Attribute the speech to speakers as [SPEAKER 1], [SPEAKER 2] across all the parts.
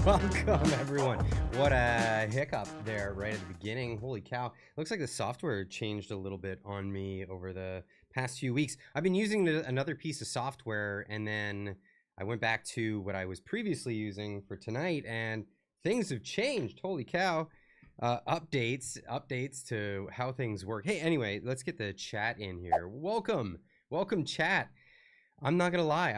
[SPEAKER 1] Welcome, everyone. What a hiccup there right at the beginning. Holy cow. Looks like the software changed a little bit on me over the past few weeks. I've been using another piece of software, and then I went back to what I was previously using for tonight, and things have changed. Holy cow. Updates to how things work. Hey, anyway, let's get the chat in here. Welcome, chat. I'm not gonna lie,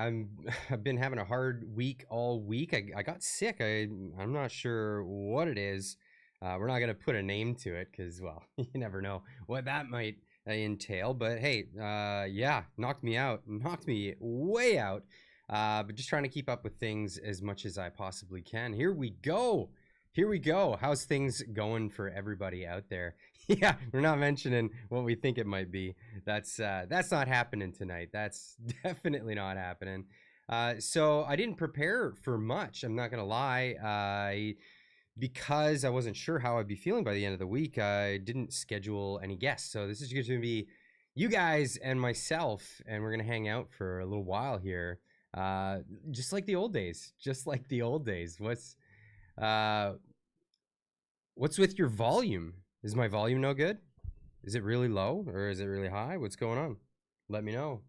[SPEAKER 1] I've been having a hard week all week. I got sick. I'm not sure what it is. We're not gonna put a name to it because, well, you never know what that might entail. But hey, yeah, knocked me way out. But just trying to keep up with things as much as I possibly can. Here we go. How's things going for everybody out there? Yeah, we're not mentioning what we think it might be. That's not happening tonight. That's definitely not happening. So I didn't prepare for much. I'm not gonna lie. Because I wasn't sure how I'd be feeling by the end of the week, I didn't schedule any guests. So this is going to be you guys and myself, and we're gonna hang out for a little while here, just like the old days. What's with your volume? Is my volume no good? Is it really low or is it really high? What's going on? Let me know,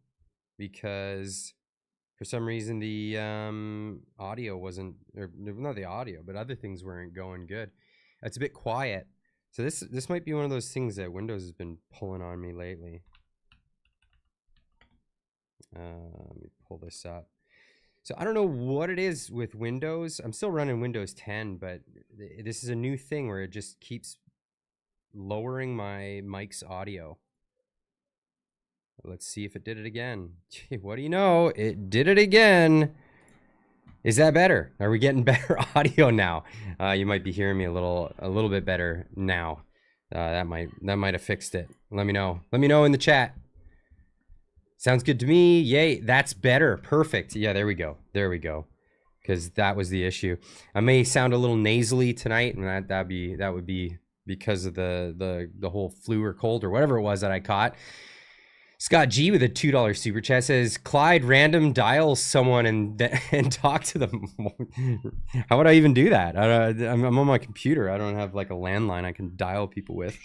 [SPEAKER 1] because for some reason the audio wasn't, or not the audio, but other things weren't going good. It's a bit quiet. So this might be one of those things that Windows has been pulling on me lately. Let me pull this up. So I don't know what it is with Windows. I'm still running Windows 10, but this is a new thing where it just keeps lowering my mic's audio. Let's see if it did it again. What do you know? It did it again. Is that better? Are we getting better audio now? You might be hearing me a little bit better now. That might have fixed it. Let me know. Let me know in the chat. Sounds good to me. Yay, that's better. Perfect. Yeah, there we go. Because that was the issue. I may sound a little nasally tonight, and that would be because of the whole flu or cold or whatever it was that I caught. Scott G with a $2 super chat says, Clyde, random dial someone and talk to them. How would I even do that? I'm on my computer. I don't have like a landline I can dial people with.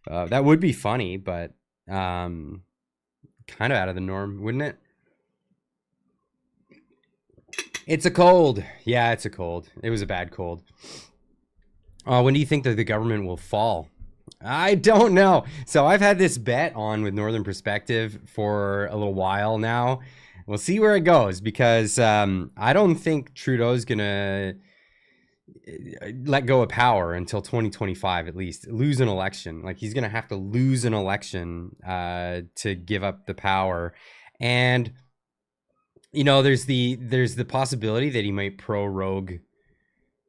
[SPEAKER 1] That would be funny, but kind of out of the norm, wouldn't it? It's a cold. Yeah, it's a cold. It was a bad cold. When do you think that the government will fall? I don't know. So I've had this bet on with Northern Perspective for a little while now. We'll see where it goes, because I don't think Trudeau's gonna let go of power until 2025 at least. Lose an election. Like, he's gonna have to lose an election to give up the power. And you know, there's the possibility that he might prorogue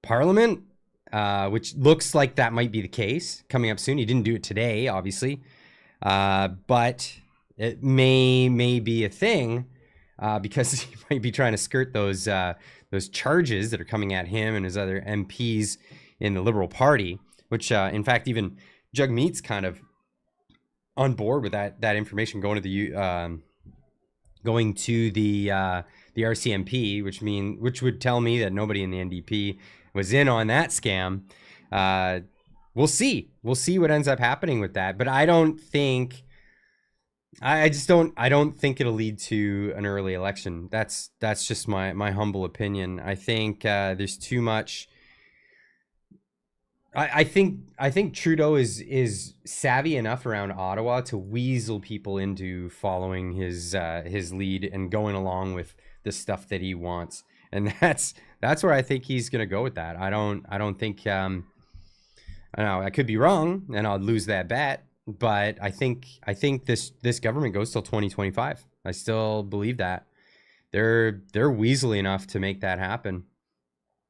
[SPEAKER 1] Parliament, which looks like that might be the case coming up soon. He didn't do it today, obviously, but it may be a thing, because he might be trying to skirt those charges that are coming at him and his other MPs in the Liberal Party, which, in fact, even Jagmeet's kind of on board with that information going to the RCMP, which would tell me that nobody in the NDP was in on that scam. We'll see what ends up happening with that, but I don't think it'll lead to an early election. That's just my humble opinion. I think there's too much. I think Trudeau is savvy enough around Ottawa to weasel people into following his lead and going along with the stuff that he wants, and that's where I think he's gonna go with that. I don't think I know, I could be wrong and I'll lose that bet, but I think this government goes till 2025. I still believe that they're weaselly enough to make that happen.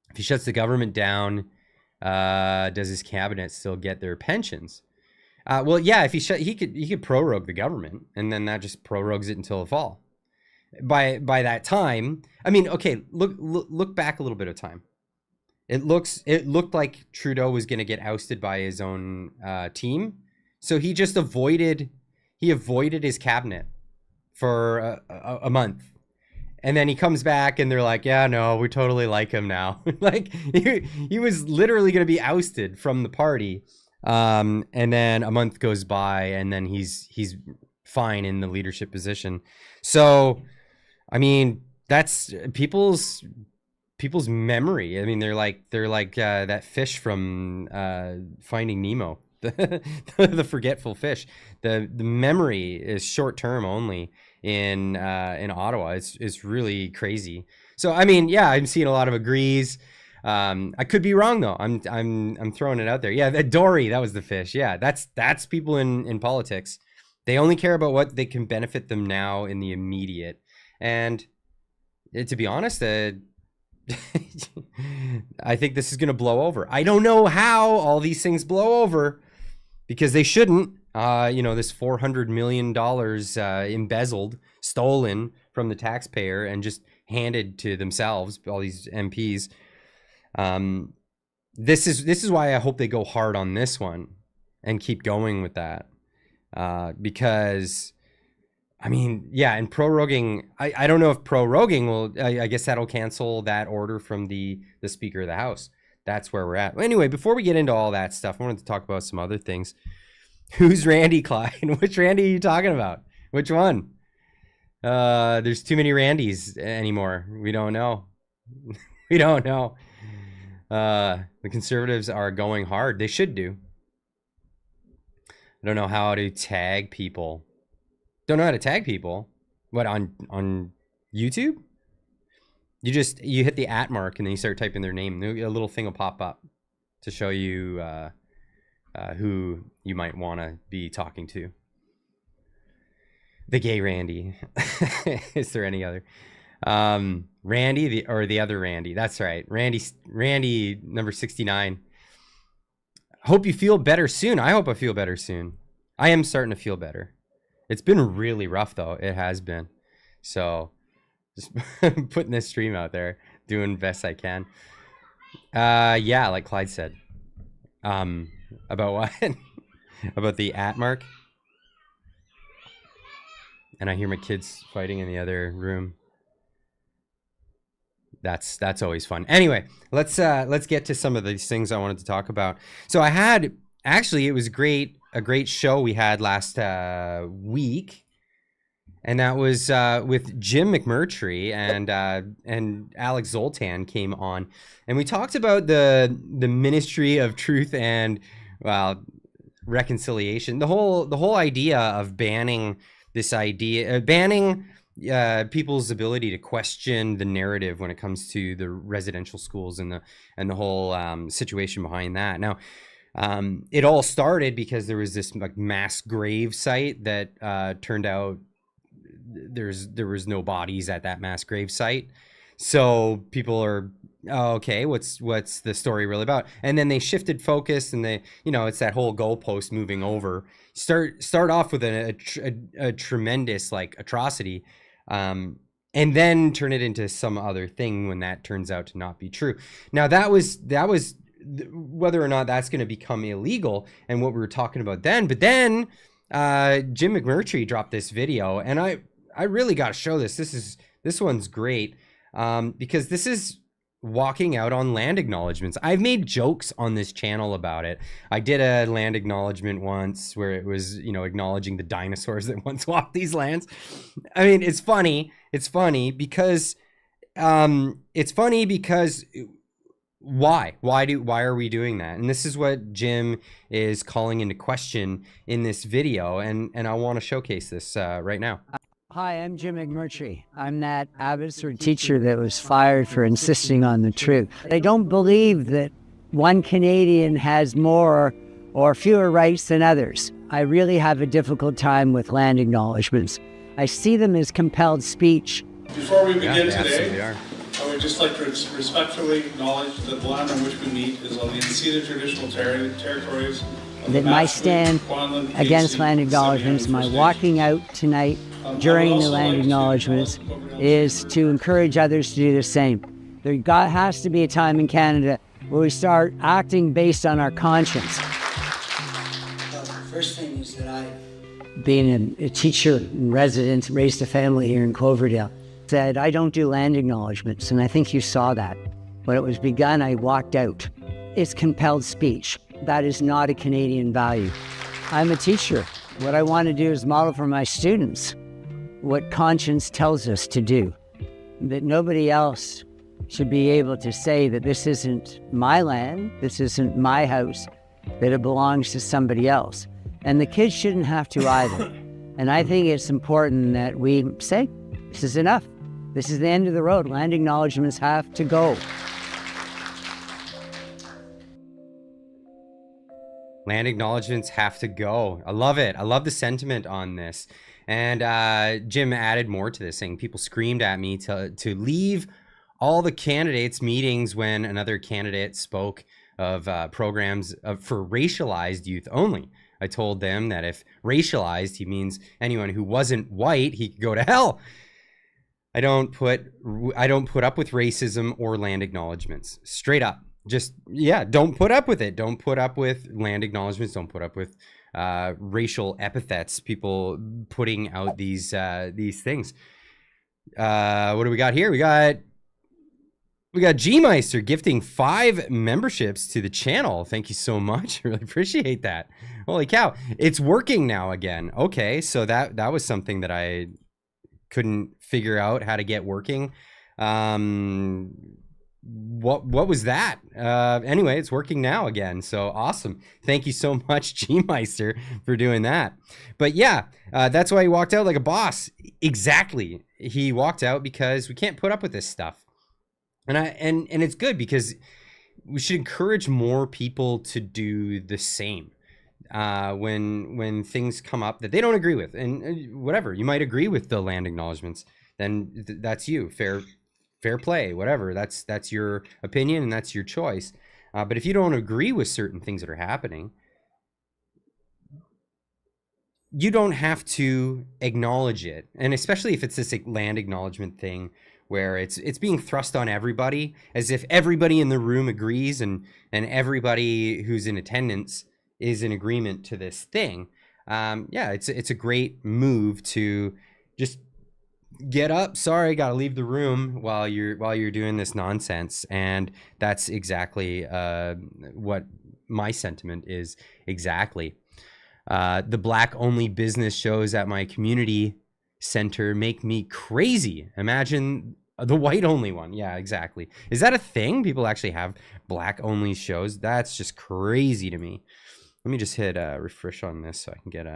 [SPEAKER 1] If he shuts the government down, does his cabinet still get their pensions? Well, yeah, if he could prorogue the government, and then that just prorogues it until the fall. By that time, I mean, okay, look back a little bit of time. It looked like Trudeau was going to get ousted by his own team, so he just avoided his cabinet for a month, And then he comes back and they're like, yeah, no, we totally like him now. Like he was literally going to be ousted from the party. And then a month goes by and then he's fine in the leadership position. So, I mean, that's people's memory. I mean, they're like that fish from Finding Nemo, the forgetful fish. The memory is short term only in Ottawa. It's really crazy. So I mean, yeah, I'm seeing a lot of agrees. I could be wrong though. I'm throwing it out there. Yeah, that Dory, that was the fish. Yeah, that's people in politics. They only care about what they can benefit them now in the immediate. And to be honest, I think this is going to blow over. I don't know how all these things blow over because they shouldn't. This $400 million embezzled, stolen from the taxpayer and just handed to themselves, all these MPs. This is why I hope they go hard on this one and keep going with that. Because I mean, yeah, and proroguing, I don't know if proroguing will, I guess that'll cancel that order from the Speaker of the House. That's where we're at. Anyway, before we get into all that stuff, I wanted to talk about some other things. Who's Randy, Clyde? Which Randy are you talking about? Which one? There's too many Randys anymore. We don't know. We don't know. The Conservatives are going hard. They should do. I don't know how to tag people. Don't know how to tag people. What, on YouTube? You hit the @ mark and then you start typing their name. A little thing will pop up to show you who you might want to be talking to. The gay Randy. Is there any other? Randy, the other Randy. That's right. Randy number 69. Hope you feel better soon. I hope I feel better soon. I am starting to feel better. It's been really rough though. It has been. So just putting this stream out there, doing best I can. Yeah, like Clyde said. About what? About the @ mark. And I hear my kids fighting in the other room. That's always fun. Anyway, let's get to some of these things I wanted to talk about. So it was a great show we had last week, and that was with Jim McMurtry and Alex Zoltan came on, and we talked about the Ministry of Truth and reconciliation. The whole idea of banning people's ability to question the narrative when it comes to the residential schools and the whole situation behind that. Now, it all started because there was this like mass grave site that turned out there was no bodies at that mass grave site. So people are, oh, okay, what's the story really about? And then they shifted focus, and it's that whole goalpost moving over. Start off with a tremendous like atrocity, and then turn it into some other thing when that turns out to not be true. Now that was whether or not that's going to become illegal and what we were talking about then. But then Jim McMurtry dropped this video, and I really got to show this. This one's great because this is walking out on land acknowledgements. I've made jokes on this channel about it. I did a land acknowledgement once where it was, acknowledging the dinosaurs that once walked these lands. I mean, it's funny. It's funny because why are we doing that? And this is what Jim is calling into question in this video, and I want to showcase this right now.
[SPEAKER 2] Hi, I'm Jim McMurtry. I'm that Abbotsford teacher that was fired for insisting on the truth. I don't believe that one Canadian has more or fewer rights than others. I really have a difficult time with land acknowledgements. I see them as compelled speech.
[SPEAKER 3] Before we begin today, I would just like to respectfully acknowledge that the land on which we meet is on the unceded traditional territories of
[SPEAKER 2] that my stand against land acknowledgements, my walking out tonight during the land acknowledgements, is to encourage others to do the same. There has to be a time in Canada where we start acting based on our conscience. The first thing is that being a teacher and resident, raised a family here in Cloverdale, said, I don't do land acknowledgements, and I think you saw that. When it was begun, I walked out. It's compelled speech. That is not a Canadian value. I'm a teacher. What I want to do is model for my students what conscience tells us to do. That nobody else should be able to say that this isn't my land, this isn't my house, that it belongs to somebody else. And the kids shouldn't have to either. And I think it's important that we say, this is enough. This is the end of the road. Land acknowledgements have to go.
[SPEAKER 1] Land acknowledgements have to go. I love it. I love the sentiment on this. And Jim added more to this, saying people screamed at me to leave all the candidates' meetings when another candidate spoke of programs for racialized youth only. I told them that if racialized, he means anyone who wasn't white, he could go to hell. I don't put up with racism or land acknowledgements. Straight up. Just, yeah, don't put up with it. Don't put up with land acknowledgements. Don't put up with racial epithets, people putting out these things. What do we got here? We got G-Meister gifting 5 memberships to the channel. Thank you so much. I really appreciate that. Holy cow. It's working now again. Okay, so that was something that I couldn't figure out how to get working. What was that? Anyway, it's working now again. So awesome. Thank you so much, G-Meister, for doing that. But yeah, that's why he walked out like a boss. Exactly. He walked out because we can't put up with this stuff. And it's good because we should encourage more people to do the same. When things come up that they don't agree with, and whatever, you might agree with the land acknowledgements, then that's you. Fair play, whatever. That's your opinion and that's your choice. But if you don't agree with certain things that are happening, you don't have to acknowledge it. And especially if it's this land acknowledgement thing where it's being thrust on everybody as if everybody in the room agrees and everybody who's in attendance is in agreement to this thing. Yeah, it's a great move to just get up. Sorry, gotta leave the room while you're doing this nonsense. And that's exactly what my sentiment is. Exactly. The black only business shows at my community center make me crazy. Imagine the white only one. Yeah, exactly. Is that a thing? People actually have black only shows? That's just crazy to me. Let me just hit refresh on this so I can get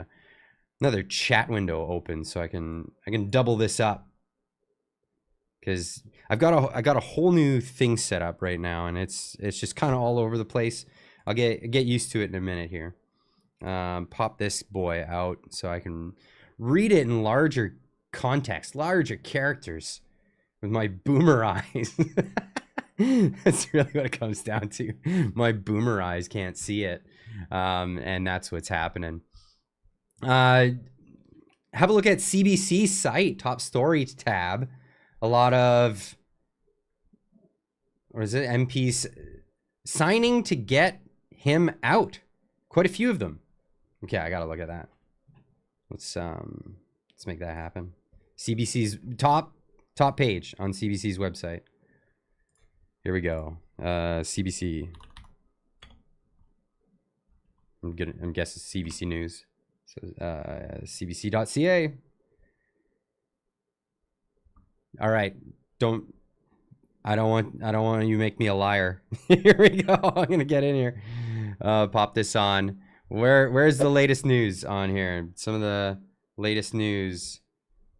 [SPEAKER 1] another chat window open so I can double this up, because I got a whole new thing set up right now, and it's just kind of all over the place. I'll get used to it in a minute here. Pop this boy out so I can read it in larger context, larger characters with my boomer eyes. That's really what it comes down to. My boomer eyes can't see it, and that's what's happening. Have a look at CBC's site, top story tab. A lot of, or is it MPs signing to get him out? Quite a few of them. Okay, I gotta look at that. Let's make that happen. CBC's top page on CBC's website. Here we go. CBC. I'm guessing CBC News. So cbc.ca. All right. I don't want you to make me a liar. Here we go. I'm gonna get in here. Pop this on. Where's the latest news on here? Some of the latest news.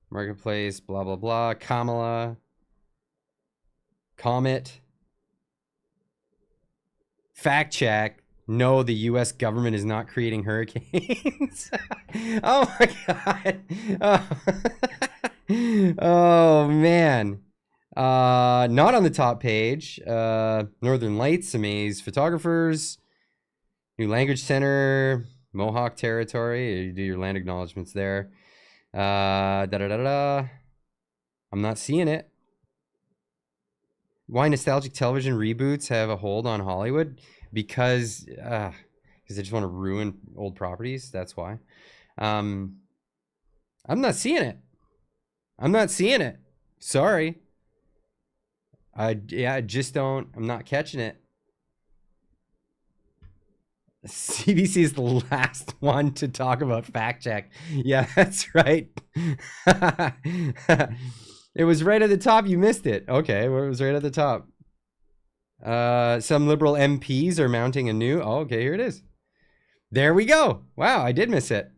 [SPEAKER 1] Marketplace, blah blah blah. Kamala. Comet. Fact check. No, the U.S. government is not creating hurricanes. Oh my god. Oh man. Not on the top page. Northern Lights amaze photographers. New Language Center. Mohawk Territory. You do your land acknowledgements there. I'm not seeing it. Why nostalgic television reboots have a hold on Hollywood? Because they just want to ruin old properties. That's why. I'm not seeing it. I'm not seeing it. Sorry. Yeah, I just don't. I'm not catching it. CBC is the last one to talk about fact check. Yeah, that's right. It was right at the top. You missed it. Okay, well, it was right at the top. Some Liberal MPs are mounting a new. Oh, okay, here it is. There we go. Wow, I did miss it.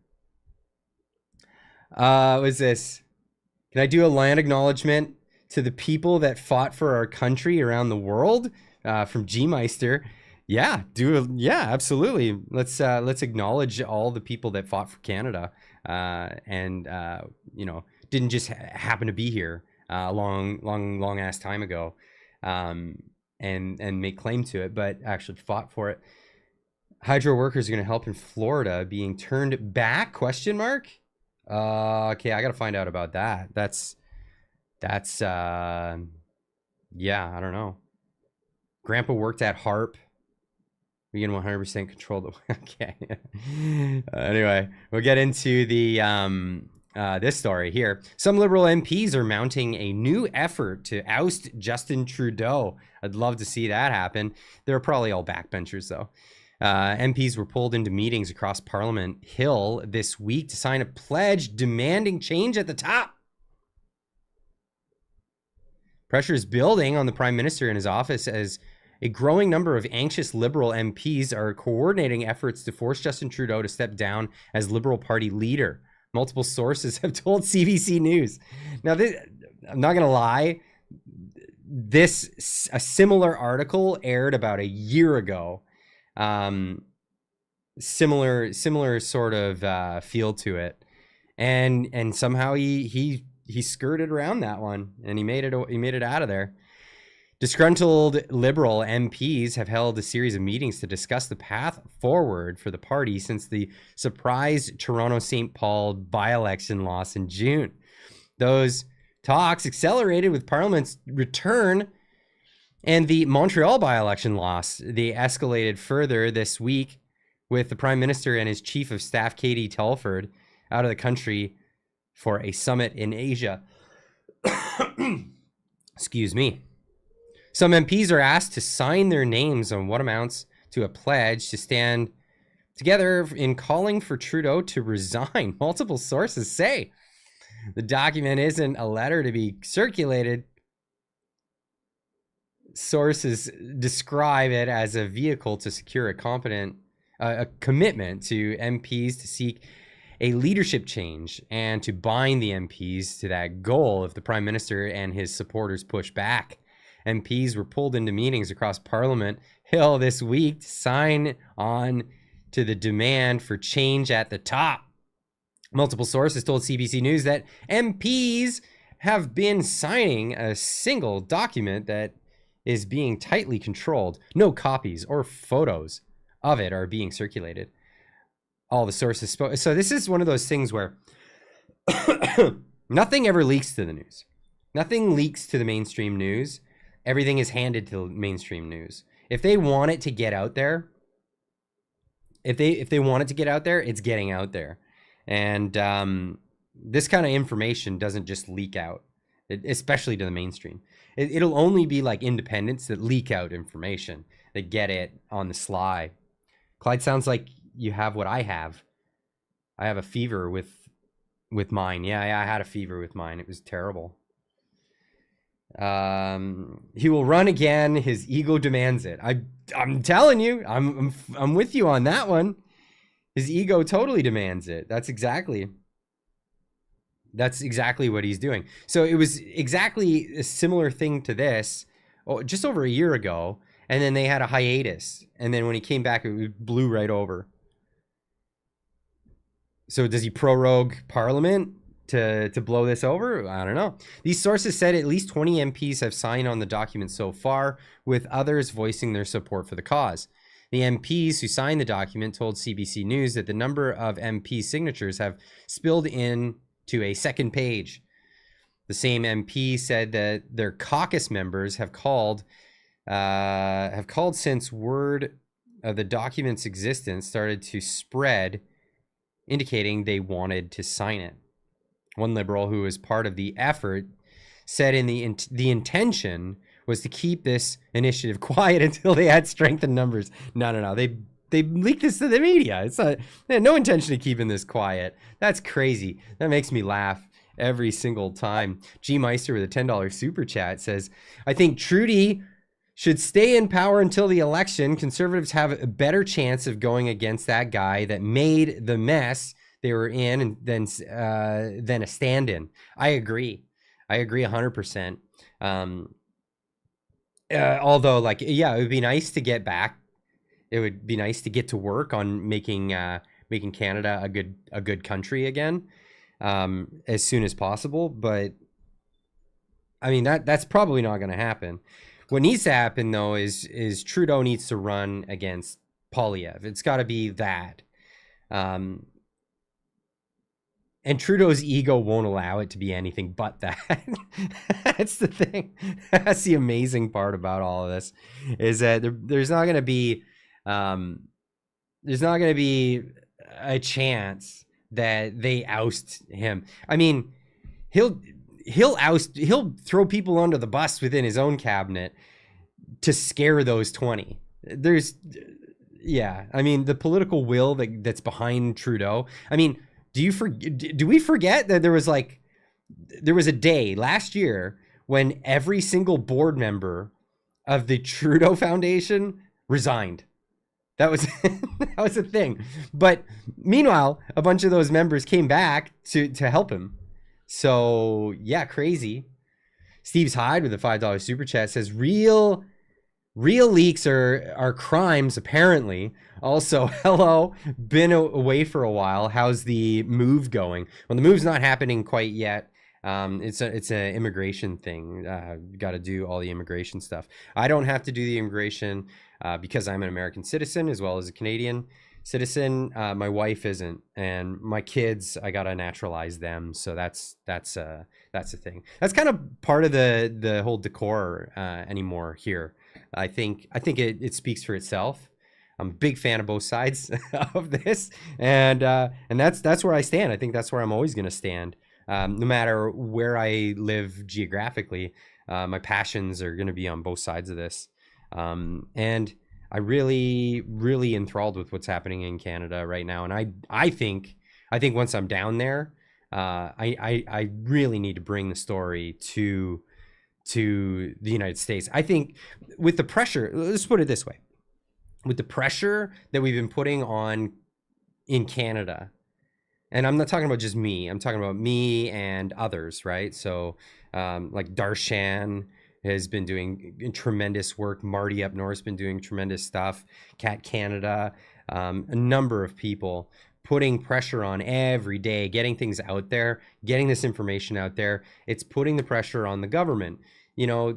[SPEAKER 1] What is this? Can I do a land acknowledgement to the people that fought for our country around the world? From G-Meister. Yeah, yeah, absolutely. Let's acknowledge all the people that fought for Canada, and you know, didn't just happen to be here a long ass time ago, and make claim to it, but actually fought for it. Hydro workers are going to help in Florida being turned back? Question mark. Okay, I got to find out about that. That's yeah, I don't know. Grandpa worked at Harp. We can 100% control the. Okay. Anyway, we'll get into the this story here. Some Liberal MPs are mounting a new effort to oust Justin Trudeau. I'd love to see that happen. They're probably all backbenchers though. MPs were pulled into meetings across Parliament Hill this week to sign a pledge demanding change at the top. Pressure is building on the Prime Minister and his office as a growing number of anxious Liberal MPs are coordinating efforts to force Justin Trudeau to step down as Liberal Party leader. Multiple sources have told CBC News. Now, I'm not going to lie. A similar article aired about a year ago. Similar sort of feel to it, and somehow he skirted around that one, and he made it out of there. Disgruntled Liberal MPs have held a series of meetings to discuss the path forward for the party since the surprise Toronto St. Paul by-election loss in June. Those talks accelerated with Parliament's return and the Montreal by-election loss. They escalated further this week with the Prime Minister and his Chief of Staff, Katie Telford, out of the country for a summit in Asia. Excuse me. Some MPs are asked to sign their names on what amounts to a pledge to stand together in calling for Trudeau to resign. Multiple sources say the document isn't a letter to be circulated. Sources describe it as a vehicle to secure a commitment to MPs to seek a leadership change and to bind the MPs to that goal if the Prime Minister and his supporters push back. MPs were pulled into meetings across Parliament Hill this week to sign on to the demand for change at the top. Multiple sources told CBC News that MPs have been signing a single document that is being tightly controlled. No copies or photos of it are being circulated. All the sources spoke. So this is one of those things where nothing ever leaks to the news. Nothing leaks to the mainstream news. Everything is handed to mainstream news. If they want it to get out there, if they want it to get out there, it's getting out there. And this kind of information doesn't just leak out, especially to the mainstream. It'll only be like independents that leak out information, that get it on the sly. Clyde, sounds like you have what I have. I have a fever with mine. Yeah, I had a fever with mine. It was terrible. He will run again. His ego demands it. I'm telling you, I'm with you on that one. His ego totally demands it. That's exactly what he's doing. So it was exactly a similar thing to this, just over a year ago, and then they had a hiatus, and then when he came back, it blew right over. So does he prorogue Parliament to blow this over? I don't know. These sources said at least 20 MPs have signed on the document so far, with others voicing their support for the cause. The MPs who signed the document told CBC News that the number of MP signatures have spilled in to a second page. The same MP said that their caucus members have called since word of the document's existence started to spread, indicating they wanted to sign it. One Liberal who was part of the effort said the intention was to keep this initiative quiet until they had strength in numbers. No. They leaked this to the media. They had no intention of keeping this quiet. That's crazy. That makes me laugh every single time. G Meister with a $10 super chat says, I think Trudy should stay in power until the election. Conservatives have a better chance of going against that guy that made the mess they were in and than a stand-in. I agree 100%. Although, like, yeah, it would be nice to get back. It would be nice to get to work on making Canada a good country again, as soon as possible. But I mean, that's probably not going to happen. What needs to happen, though, is Trudeau needs to run against Poilievre. It's got to be that. And Trudeau's ego won't allow it to be anything but that. That's the thing. That's the amazing part about all of this, is that there's not going to be a chance that they oust him. I mean, he'll throw people under the bus within his own cabinet to scare those 20. I mean, the political will that's behind Trudeau. I mean, do we forget that there was a day last year when every single board member of the Trudeau Foundation resigned? That was that was a thing. But meanwhile, a bunch of those members came back to help him. So yeah, crazy. Steve's Hyde with a $5 super chat says real leaks are crimes, apparently. Also, hello, been away for a while. How's the move going? Well, the move's not happening quite yet. It's an immigration thing. Got to do all the immigration stuff. I don't have to do the immigration because I'm an American citizen as well as a Canadian citizen. My wife isn't, and my kids, I gotta naturalize them. So that's a thing. That's kind of part of the whole decor anymore here. I think it speaks for itself. I'm a big fan of both sides of this, and that's where I stand. I think that's where I'm always going to stand, no matter where I live geographically. My passions are going to be on both sides of this, and I really enthralled with what's happening in Canada right now. And I think once I'm down there, I really need to bring the story to the United States. I think with the pressure, let's put it this way. With the pressure that we've been putting on in Canada, and I'm not talking about just me, I'm talking about me and others, right? So like Darshan has been doing tremendous work. Marty up north has been doing tremendous stuff. Cat Canada, a number of people putting pressure on every day, getting things out there, getting this information out there. It's putting the pressure on the government. You know,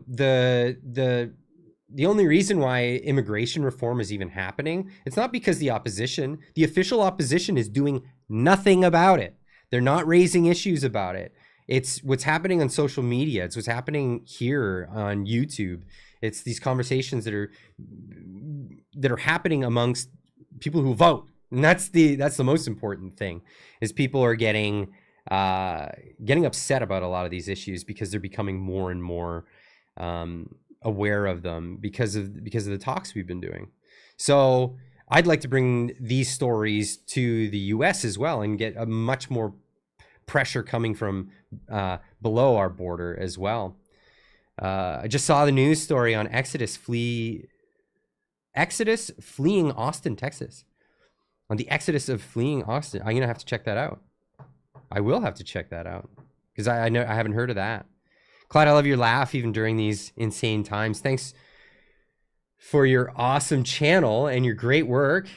[SPEAKER 1] the only reason why immigration reform is even happening, it's not because the official opposition is doing nothing about it. They're not raising issues about it. It's what's happening on social media. It's what's happening here on YouTube. It's these conversations that are happening amongst people who vote. And that's the most important thing, is people are getting upset about a lot of these issues because they're becoming more and more aware of them because of the talks we've been doing. So I'd like to bring these stories to the US as well and get a much more pressure coming from below our border as well. I just saw the news story on Exodus fleeing Austin, Texas. On the exodus of fleeing Austin. I'm gonna have to check that out. I will have to check that out because I know I haven't heard of that. Clyde, I love your laugh even during these insane times. Thanks for your awesome channel and your great work.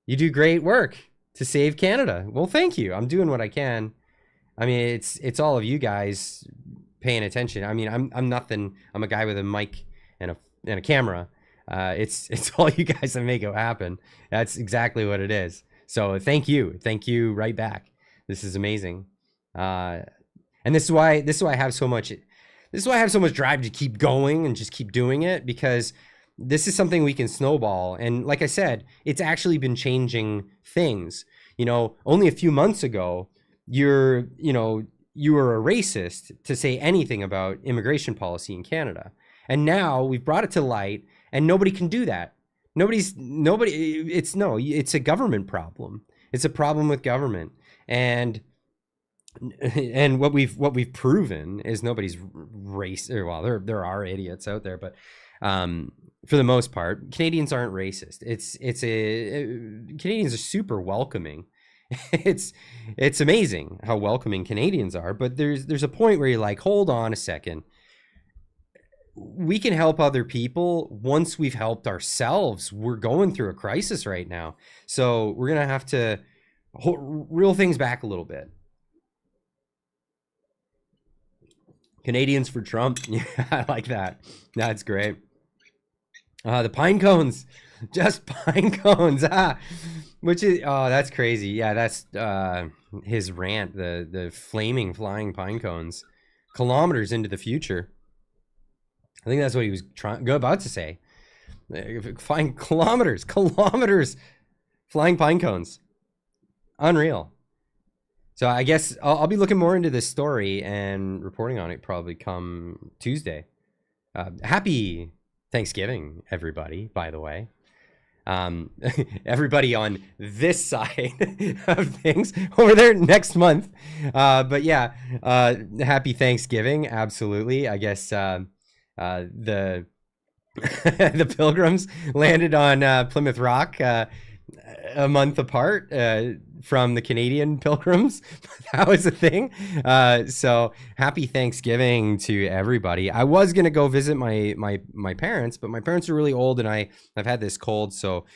[SPEAKER 1] You do great work to save Canada. Well, thank you. I'm doing what I can. I mean, it's all of you guys paying attention. I mean, I'm nothing. I'm a guy with a mic and a camera. It's all you guys that make it happen. That's exactly what it is. So thank you right back. This is amazing. And this is why I have so much drive to keep going and just keep doing it, because this is something we can snowball. And like I said, it's actually been changing things. You know, only a few months ago, you were a racist to say anything about immigration policy in Canada. And now we've brought it to light, and nobody can do that. It's a government problem. It's a problem with government. And what we've proven is nobody's racist. Well, there are idiots out there, but for the most part, Canadians aren't racist. Canadians are super welcoming. It's amazing how welcoming Canadians are, but there's a point where you're like, hold on a second. We can help other people once we've helped ourselves. We're going through a crisis right now, so we're gonna have to reel things back a little bit. Canadians for Trump. Yeah, I like that. That's great. The pine cones, just pine cones. Which is, oh, that's crazy. Yeah, that's his rant. The flying pine cones, kilometers into the future. I think that's what he was about to say. Flying kilometers, flying pine cones. Unreal. So I guess I'll be looking more into this story and reporting on it probably come Tuesday. Happy Thanksgiving, everybody, by the way. Everybody on this side of things over there next month. But yeah, happy Thanksgiving. Absolutely. I guess the the Pilgrims landed on Plymouth Rock a month apart from the Canadian Pilgrims. That was a thing. So happy Thanksgiving to everybody. I was gonna go visit my parents, but my parents are really old, and I've had this cold, so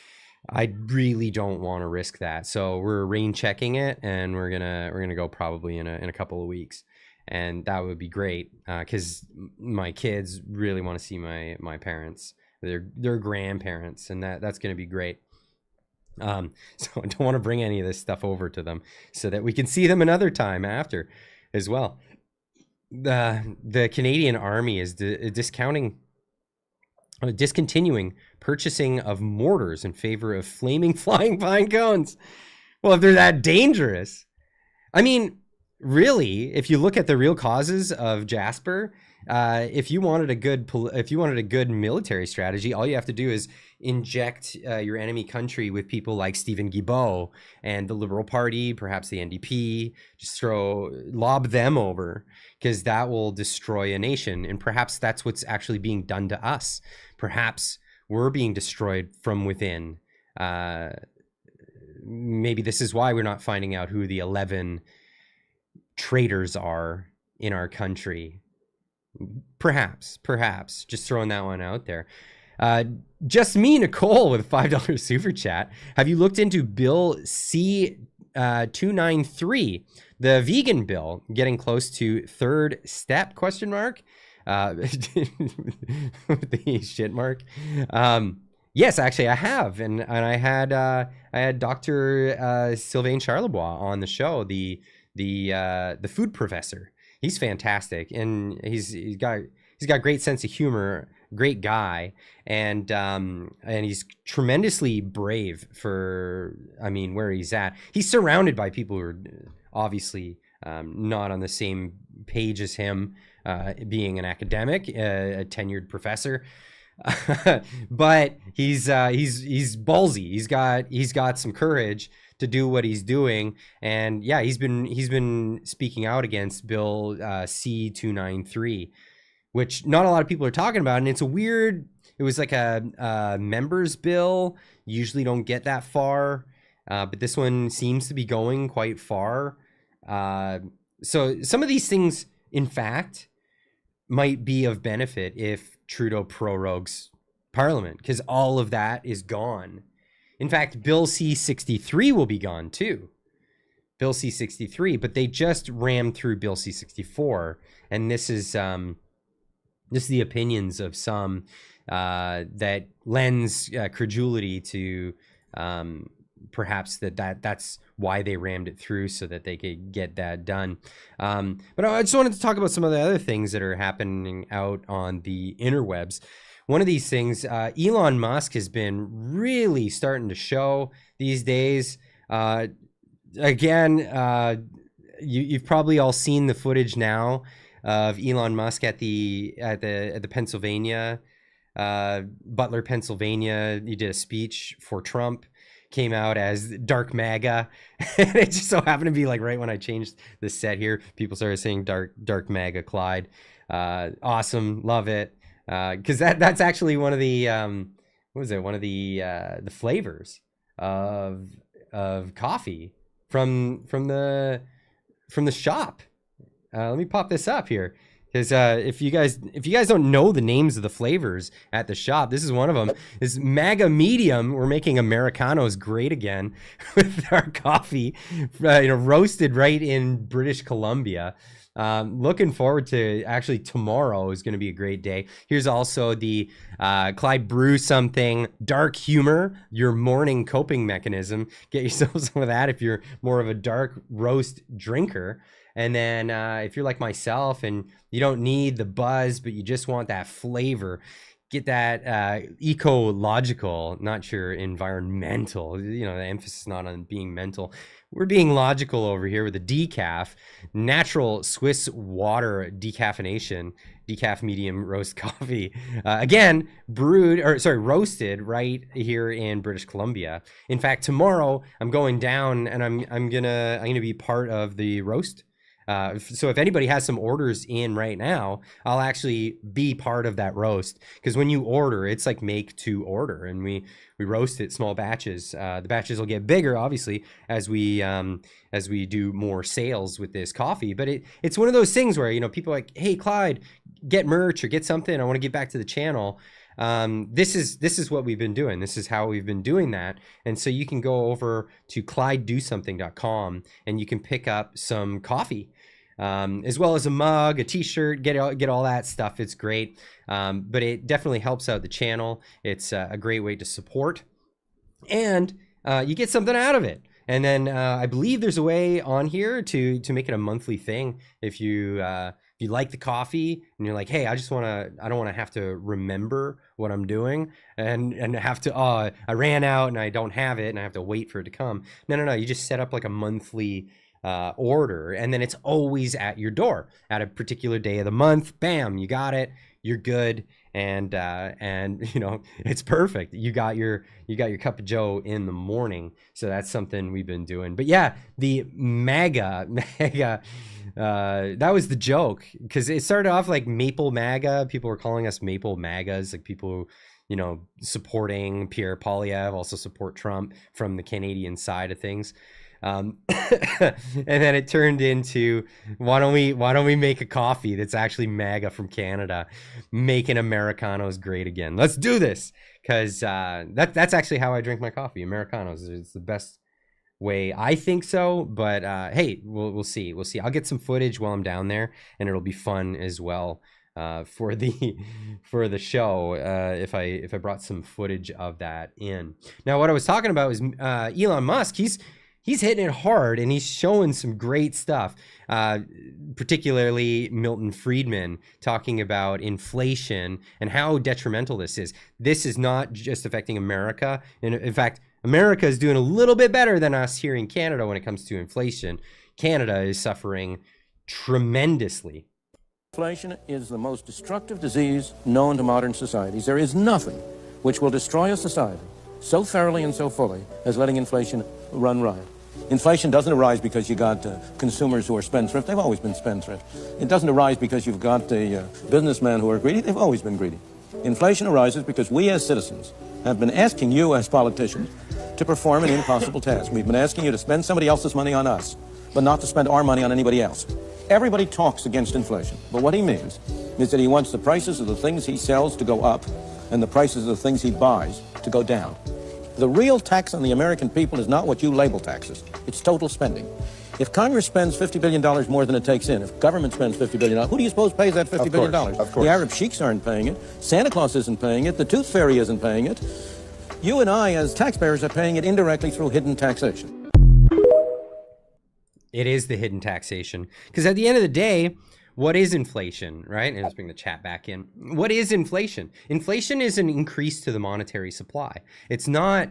[SPEAKER 1] I really don't want to risk that. So we're rain checking it, and we're gonna go probably in a couple of weeks, and that would be great because my kids really want to see my parents, their grandparents, and that's gonna be great. So I don't want to bring any of this stuff over to them so that we can see them another time after as well. The Canadian Army is discontinuing purchasing of mortars in favor of flaming flying pine cones. Well, if they're that dangerous, I mean, really, if you look at the real causes of Jasper, if you wanted a good military strategy, all you have to do is inject your enemy country with people like Stephen Guilbeault and the Liberal Party, perhaps the NDP. Just lob them over, because that will destroy a nation. And perhaps that's what's actually being done to us. Perhaps we're being destroyed from within. Maybe this is why we're not finding out who the 11 traitors are in our country. Perhaps, just throwing that one out there. Just me, Nicole, with $5 super chat. Have you looked into Bill C-293, the vegan bill, getting close to third step? ? With the shit mark. Yes, actually, I have, and I had Dr. Sylvain Charlebois on the show, the food professor. He's fantastic, and he's got great sense of humor, great guy, and he's tremendously brave for, I mean, where he's at. He's surrounded by people who are obviously not on the same page as him, being an academic, a tenured professor. But he's ballsy. He's got some courage to do what he's doing, and yeah, he's been speaking out against Bill C-293, which not a lot of people are talking about, and it was like a members bill. Usually don't get that far, but this one seems to be going quite far. So some of these things, in fact, might be of benefit if Trudeau prorogues Parliament, because all of that is gone. In fact, Bill C-63 will be gone too. Bill C-63, but they just rammed through Bill C-64, and this is the opinions of some that lends credulity to perhaps that's why they rammed it through, so that they could get that done. But I just wanted to talk about some of the other things that are happening out on the interwebs. One of these things, Elon Musk has been really starting to show these days. Again, you've probably all seen the footage now of Elon Musk at the Pennsylvania, Butler, Pennsylvania. He did a speech for Trump, came out as Dark MAGA. And it just so happened to be like right when I changed the set here, people started saying Dark MAGA Clyde. Awesome, love it. Because that's actually one of the what was it? One of the flavors of coffee from the shop. Let me pop this up here, because if you guys don't know the names of the flavors at the shop, this is one of them. Is MAGA Medium. We're making Americanos great again with our coffee, roasted right in British Columbia. Looking forward to, actually tomorrow is going to be a great day. Here's also the Clyde Brew Something Dark Humor, your morning coping mechanism. Get yourself some of that if you're more of a dark roast drinker. And then if you're like myself and you don't need the buzz, but you just want that flavor, get that ecological, not your environmental, the emphasis not on being mental. We're being logical over here with the decaf, natural Swiss water decaffeination, decaf medium roast coffee. Again, roasted right here in British Columbia. In fact, tomorrow I'm going down and I'm gonna be part of the roast. So if anybody has some orders in right now, I'll actually be part of that roast, because when you order, it's like make to order, and we roast it small batches. The batches will get bigger, obviously, as we do more sales with this coffee. But it's one of those things where people are like, hey, Clyde, get merch or get something. I want to give back to the channel. This is what we've been doing. This is how we've been doing that. And so you can go over to ClydeDoSomething.com and you can pick up some coffee, as well as a mug, a t-shirt, get all that stuff. It's great. But it definitely helps out the channel. It's a great way to support, and you get something out of it. And then I believe there's a way on here to make it a monthly thing. If you like the coffee and you're like, hey, I don't want to have to remember what I'm doing and have to, I ran out and I don't have it and I have to wait for it to come. No. You just set up like a monthly order, and then it's always at your door at a particular day of the month. Bam, you got it. You're good. And it's perfect. You got your cup of Joe in the morning. So that's something we've been doing. But yeah, the MAGA, that was the joke, because it started off like Maple MAGA. People were calling us Maple MAGAs, like people who, supporting Pierre Poilievre, also support Trump from the Canadian side of things. And then it turned into, why don't we make a coffee that's actually MAGA from Canada, making Americanos great again. Let's do this, because that's actually how I drink my coffee. Americanos, it's the best way, I think so. But hey, we'll see. I'll get some footage while I'm down there, and it'll be fun as well for the show, if I brought some footage of that in. Now, what I was talking about was Elon Musk. He's hitting it hard, and he's showing some great stuff, particularly Milton Friedman talking about inflation and how detrimental this is. This is not just affecting America. And in fact, America is doing a little bit better than us here in Canada when it comes to inflation. Canada is suffering tremendously.
[SPEAKER 4] Inflation is the most destructive disease known to modern societies. There is nothing which will destroy a society so thoroughly and so fully as letting inflation run riot. Inflation doesn't arise because you got consumers who are spendthrift. They've always been spendthrift. It doesn't arise because you've got businessmen who are greedy. They've always been greedy. Inflation arises because we as citizens have been asking you as politicians to perform an impossible task. We've been asking you to spend somebody else's money on us, but not to spend our money on anybody else. Everybody talks against inflation, but what he means is that he wants the prices of the things he sells to go up and the prices of the things he buys to go down. The real tax on the American people is not what you label taxes. It's total spending. If Congress spends $50 billion more than it takes in, if government spends $50 billion, who do you suppose pays that $50 billion?
[SPEAKER 5] Of course.
[SPEAKER 4] The Arab sheiks aren't paying it. Santa Claus isn't paying it. The Tooth Fairy isn't paying it. You and I, as taxpayers, are paying it indirectly through hidden taxation.
[SPEAKER 1] It is the hidden taxation. Because at the end of the day, what is inflation, right? And let's bring the chat back in. What is inflation? Inflation is an increase to the monetary supply. It's not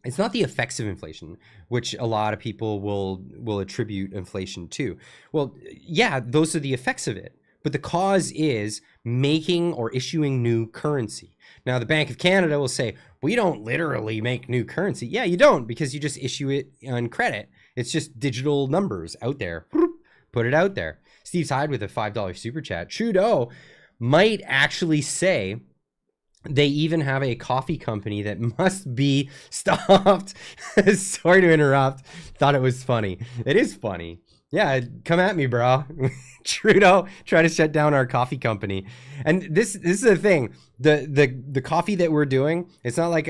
[SPEAKER 1] It's not the effects of inflation, which a lot of people will attribute inflation to. Well, yeah, those are the effects of it. But the cause is making or issuing new currency. Now, the Bank of Canada will say, we don't literally make new currency. Yeah, you don't, because you just issue it on credit. It's just digital numbers out there. Put it out there. Steve's Hyde with a $5 super chat. Trudeau might actually say they even have a coffee company that must be stopped. Sorry to interrupt. Thought it was funny. It is funny. Yeah, come at me, bro. Trudeau try to shut down our coffee company. And this is the thing. The coffee that we're doing, it's not like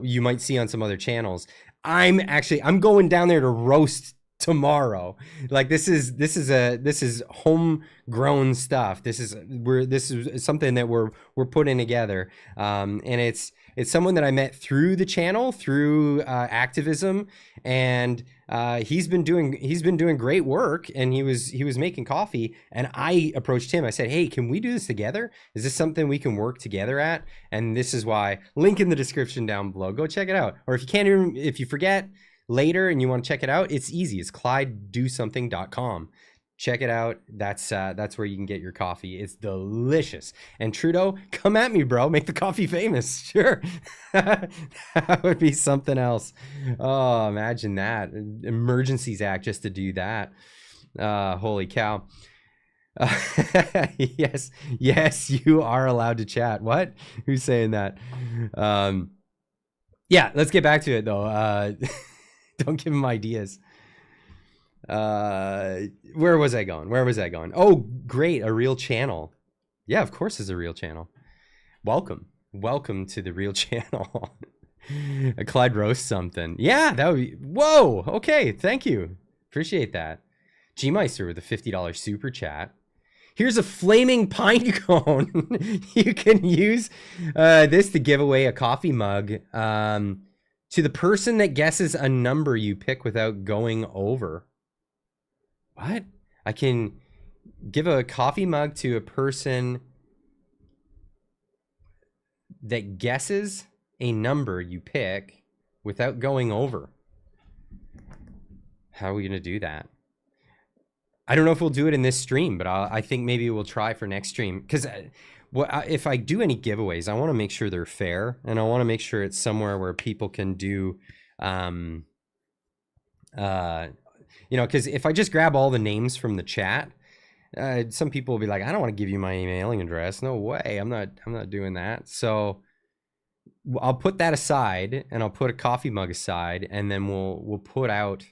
[SPEAKER 1] you might see on some other channels. I'm going down there to roast tomorrow. Like this is homegrown stuff. This is something that we're putting together. And it's someone that I met through the channel, through Activism, and he's been doing great work, and he was making coffee, and I approached him. I said, hey, can we do this together? Is this something we can work together at? And this is why, link in the description down below, go check it out. Or if you forget later and you want to check it out, it's easy. It's ClydeDoSomething.com. Check it out. That's where you can get your coffee. It's delicious. And Trudeau, come at me, bro. Make the coffee famous. Sure. That would be something else. Oh, imagine that. Emergencies Act just to do that. Holy cow. Yes, you are allowed to chat. What? Who's saying that? Yeah, let's get back to it though. Don't give him ideas. Where was I going? Oh, great. A real channel. Yeah, of course it's a real channel. Welcome to the real channel. Clyde roast something. Yeah, that would be, whoa. Okay. Thank you. Appreciate that. G-Meister with a $50 super chat. Here's a flaming pine cone. You can use this to give away a coffee mug to the person that guesses a number you pick without going over. What? I can give a coffee mug to a person that guesses a number you pick without going over. How are we going to do that? I don't know if we'll do it in this stream, but I think maybe we'll try for next stream. Because if I do any giveaways, I want to make sure they're fair, and I want to make sure it's somewhere where people can do, you know, because if I just grab all the names from the chat, some people will be like, I don't want to give you my mailing address. No way. I'm not doing that. So I'll put that aside, and I'll put a coffee mug aside, and then we'll put out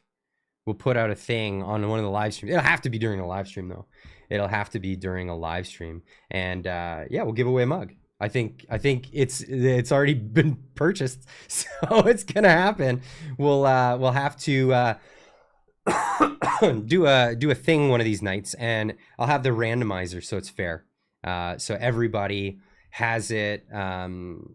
[SPEAKER 1] a thing on one of the live streams. It'll have to be during a live stream though. It'll have to be during a live stream, and yeah, we'll give away a mug. I think it's already been purchased, so it's gonna happen. We'll have to do a thing one of these nights, and I'll have the randomizer so it's fair. So everybody has it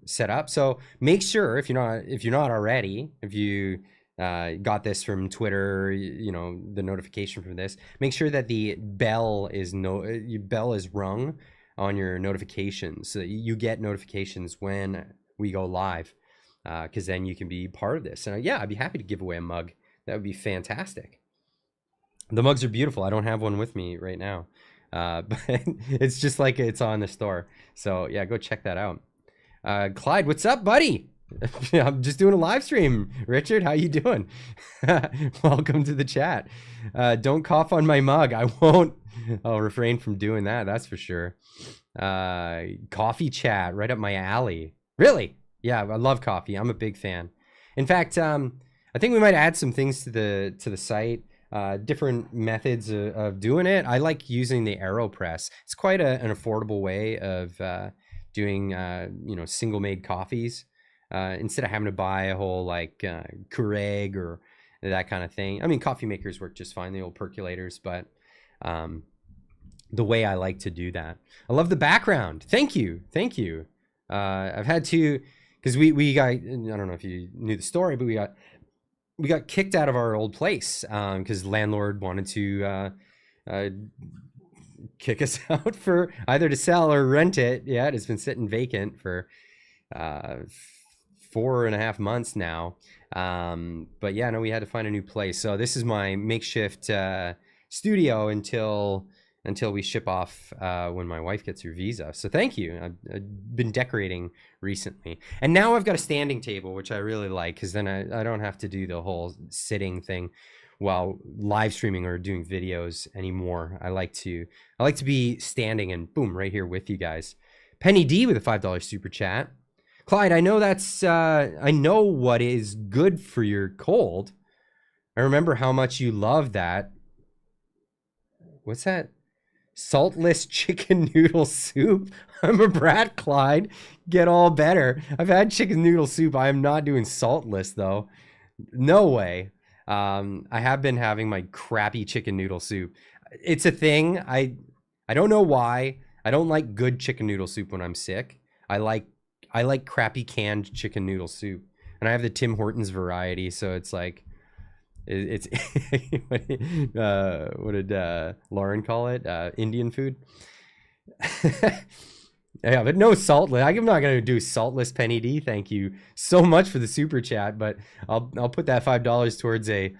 [SPEAKER 1] set up. So make sure if you're not already, if you got this from Twitter, you know, the notification from this, make sure that the bell is rung on your notifications so that you get notifications when we go live, because then you can be part of this. And yeah, I'd be happy to give away a mug. That would be fantastic. The mugs are beautiful. I don't have one with me right now, but it's just like it's on the store. So yeah, go check that out. Clyde, what's up, buddy? I'm just doing a live stream. Richard, how you doing? Welcome to the chat. Don't cough on my mug. I won't. I'll refrain from doing that. That's for sure. Coffee chat right up my alley. Really? Yeah, I love coffee. I'm a big fan. In fact, I think we might add some things to the site. Different methods of doing it. I like using the AeroPress. It's quite an affordable way of doing you know, single made coffees. Instead of having to buy a whole like Keurig or that kind of thing. I mean, coffee makers work just fine, the old percolators, but the way I like to do that. I love the background. Thank you. I've had to, because we got, I don't know if you knew the story, but we got kicked out of our old place because landlord wanted to kick us out for either to sell or rent it. Yeah, it's been sitting vacant for 4.5 months now. But yeah, no, we had to find a new place. So this is my makeshift studio until we ship off when my wife gets her visa. So thank you. I've been decorating recently. And now I've got a standing table, which I really like, because then I don't have to do the whole sitting thing while live streaming or doing videos anymore. I like to be standing and boom, right here with you guys. Penny D with a $5 super chat. Clyde, I know I know what is good for your cold. I remember how much you love that. What's that? Saltless chicken noodle soup. I'm a brat, Clyde. Get all better. I've had chicken noodle soup. I am not doing saltless though. No way. I have been having my crappy chicken noodle soup. It's a thing. I don't know why. I don't like good chicken noodle soup when I'm sick. I like crappy canned chicken noodle soup. And I have the Tim Hortons variety, so it's like it's what did Lauren call it? Indian food. Yeah, but no saltless. I'm not gonna do saltless, Penny D. Thank you so much for the super chat, but I'll put that $5 towards a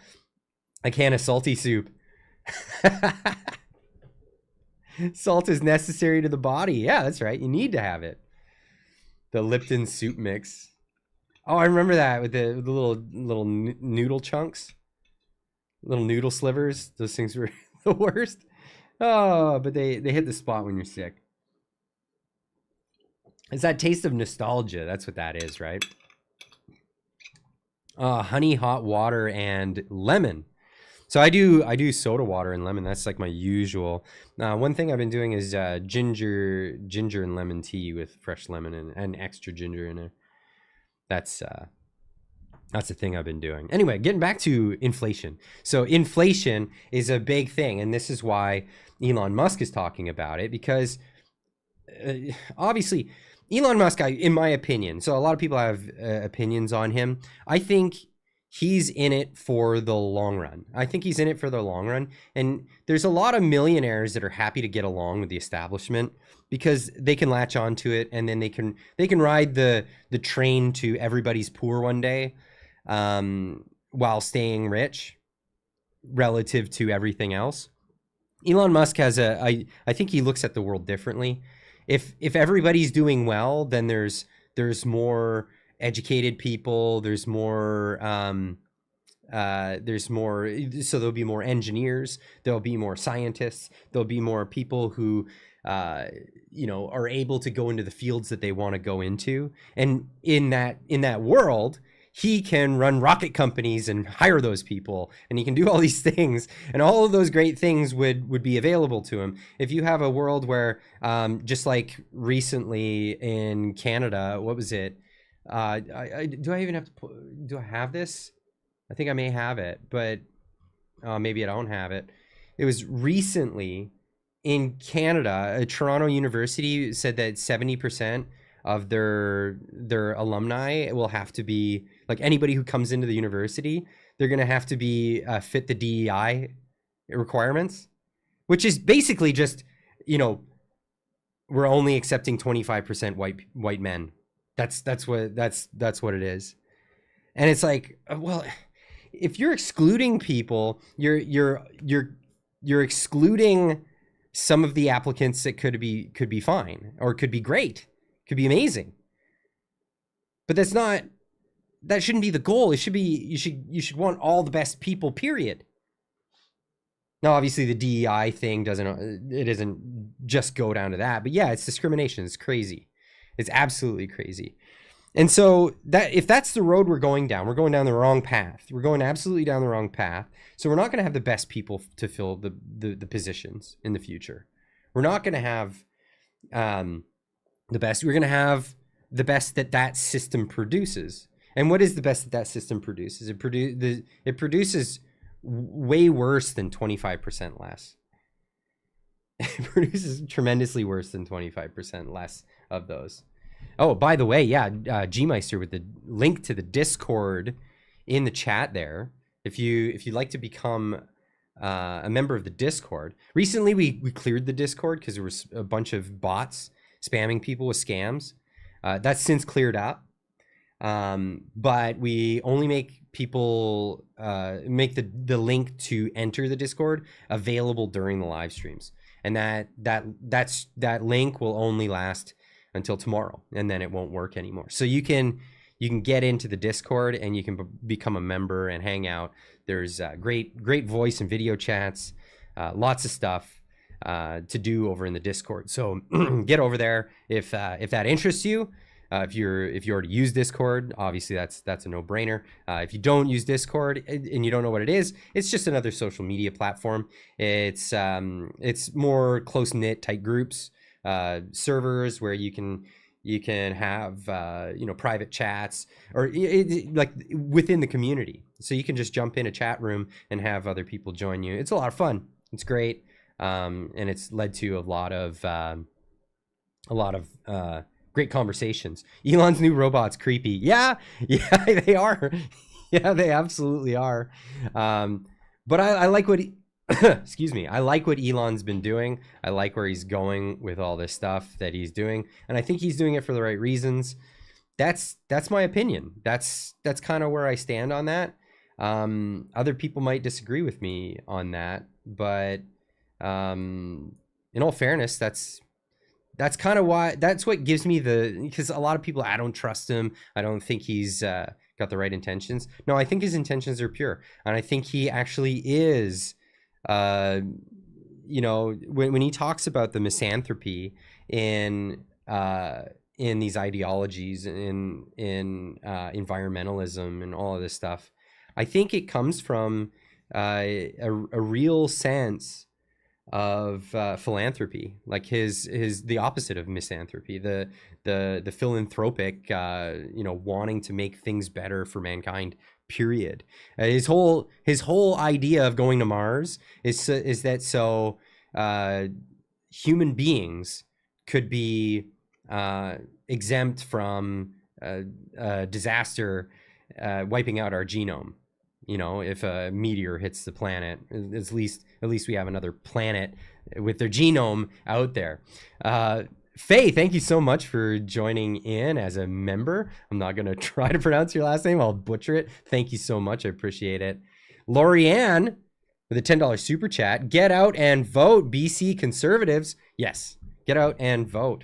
[SPEAKER 1] can of salty soup. Salt is necessary to the body. Yeah, that's right. You need to have it. The Lipton soup mix. Oh, I remember that with the little noodle chunks. Little noodle slivers. Those things were the worst. Oh, but they hit the spot when you're sick. It's that taste of nostalgia. That's what that is, right? Honey, hot water, and lemon. So I do soda water and lemon. That's like my usual. One thing I've been doing is ginger and lemon tea with fresh lemon and extra ginger in it. That's the thing I've been doing. Anyway, getting back to inflation. So inflation is a big thing, and this is why Elon Musk is talking about it, because obviously Elon Musk, in my opinion, so a lot of people have opinions on him. I think he's in it for the long run. And there's a lot of millionaires that are happy to get along with the establishment because they can latch onto it, and then they can ride the train to everybody's poor one day, while staying rich relative to everything else. Elon Musk has I think he looks at the world differently. If everybody's doing well, then there's more educated people, there's more, so there'll be more engineers, there'll be more scientists, there'll be more people who are able to go into the fields that they want to go into. And in that world, he can run rocket companies and hire those people, and he can do all these things, and all of those great things would be available to him. If you have a world where, just like recently in Canada, what was it? Do I have this? I think I may have it, but maybe I don't have it. It was recently in Canada, a Toronto University said that 70% of their alumni will have to be, like, anybody who comes into the university, they're going to have to be fit the DEI requirements, which is basically just, we're only accepting 25% white men. That's what it is. And it's like, well, if you're excluding people, you're excluding some of the applicants that could be fine or could be great, could be amazing. But that shouldn't be the goal. It should be, you should want all the best people, period. Now, obviously the DEI thing doesn't just go down to that, but yeah, it's discrimination. It's crazy. It's absolutely crazy. And so if that's the road we're going down the wrong path. We're going absolutely down the wrong path. So we're not going to have the best people to fill the positions in the future. We're not going to have the best. We're going to have the best that system produces. And what is the best that system produces? It produces way worse than 25% less. It produces tremendously worse than 25% less of those. Oh, by the way, yeah, Gmeister with the link to the Discord in the chat there. If you'd like to become a member of the Discord. Recently, we cleared the Discord because there was a bunch of bots spamming people with scams. That's since cleared up. But we only make people make the link to enter the Discord available during the live streams, and that link will only last until tomorrow, and then it won't work anymore. So you can get into the Discord and you can become a member and hang out. There's great voice and video chats, lots of stuff to do over in the Discord. So get over there if that interests you. If you already use Discord, obviously that's a no-brainer. If you don't use Discord and you don't know what it is, it's just another social media platform. It's more close-knit tight groups, servers where you can have private chats or like within the community. So you can just jump in a chat room and have other people join you. It's a lot of fun. It's great, and it's led to a lot of great conversations. Elon's new robot's creepy. Yeah, they are. Yeah, they absolutely are. But I like what excuse me. I like what Elon's been doing. I like where he's going with all this stuff that he's doing, and I think he's doing it for the right reasons. That's my opinion. That's kind of where I stand on that. Other people might disagree with me on that, but in all fairness, that's kind of why, that's what gives me because a lot of people, I don't trust him. I don't think he's got the right intentions. No, I think his intentions are pure. And I think he actually is, when he talks about the misanthropy in these ideologies, in environmentalism and all of this stuff, I think it comes from a real sense of philanthropy, like the opposite of misanthropy, the philanthropic, wanting to make things better for mankind, period. His whole idea of going to Mars is that so human beings could be exempt from disaster wiping out our genome. If a meteor hits the planet, at least we have another planet with their genome out there. Faye, thank you so much for joining in as a member. I'm not going to try to pronounce your last name. I'll butcher it. Thank you so much. I appreciate it. Lorianne with a $10 super chat. Get out and vote, BC conservatives. Yes, get out and vote.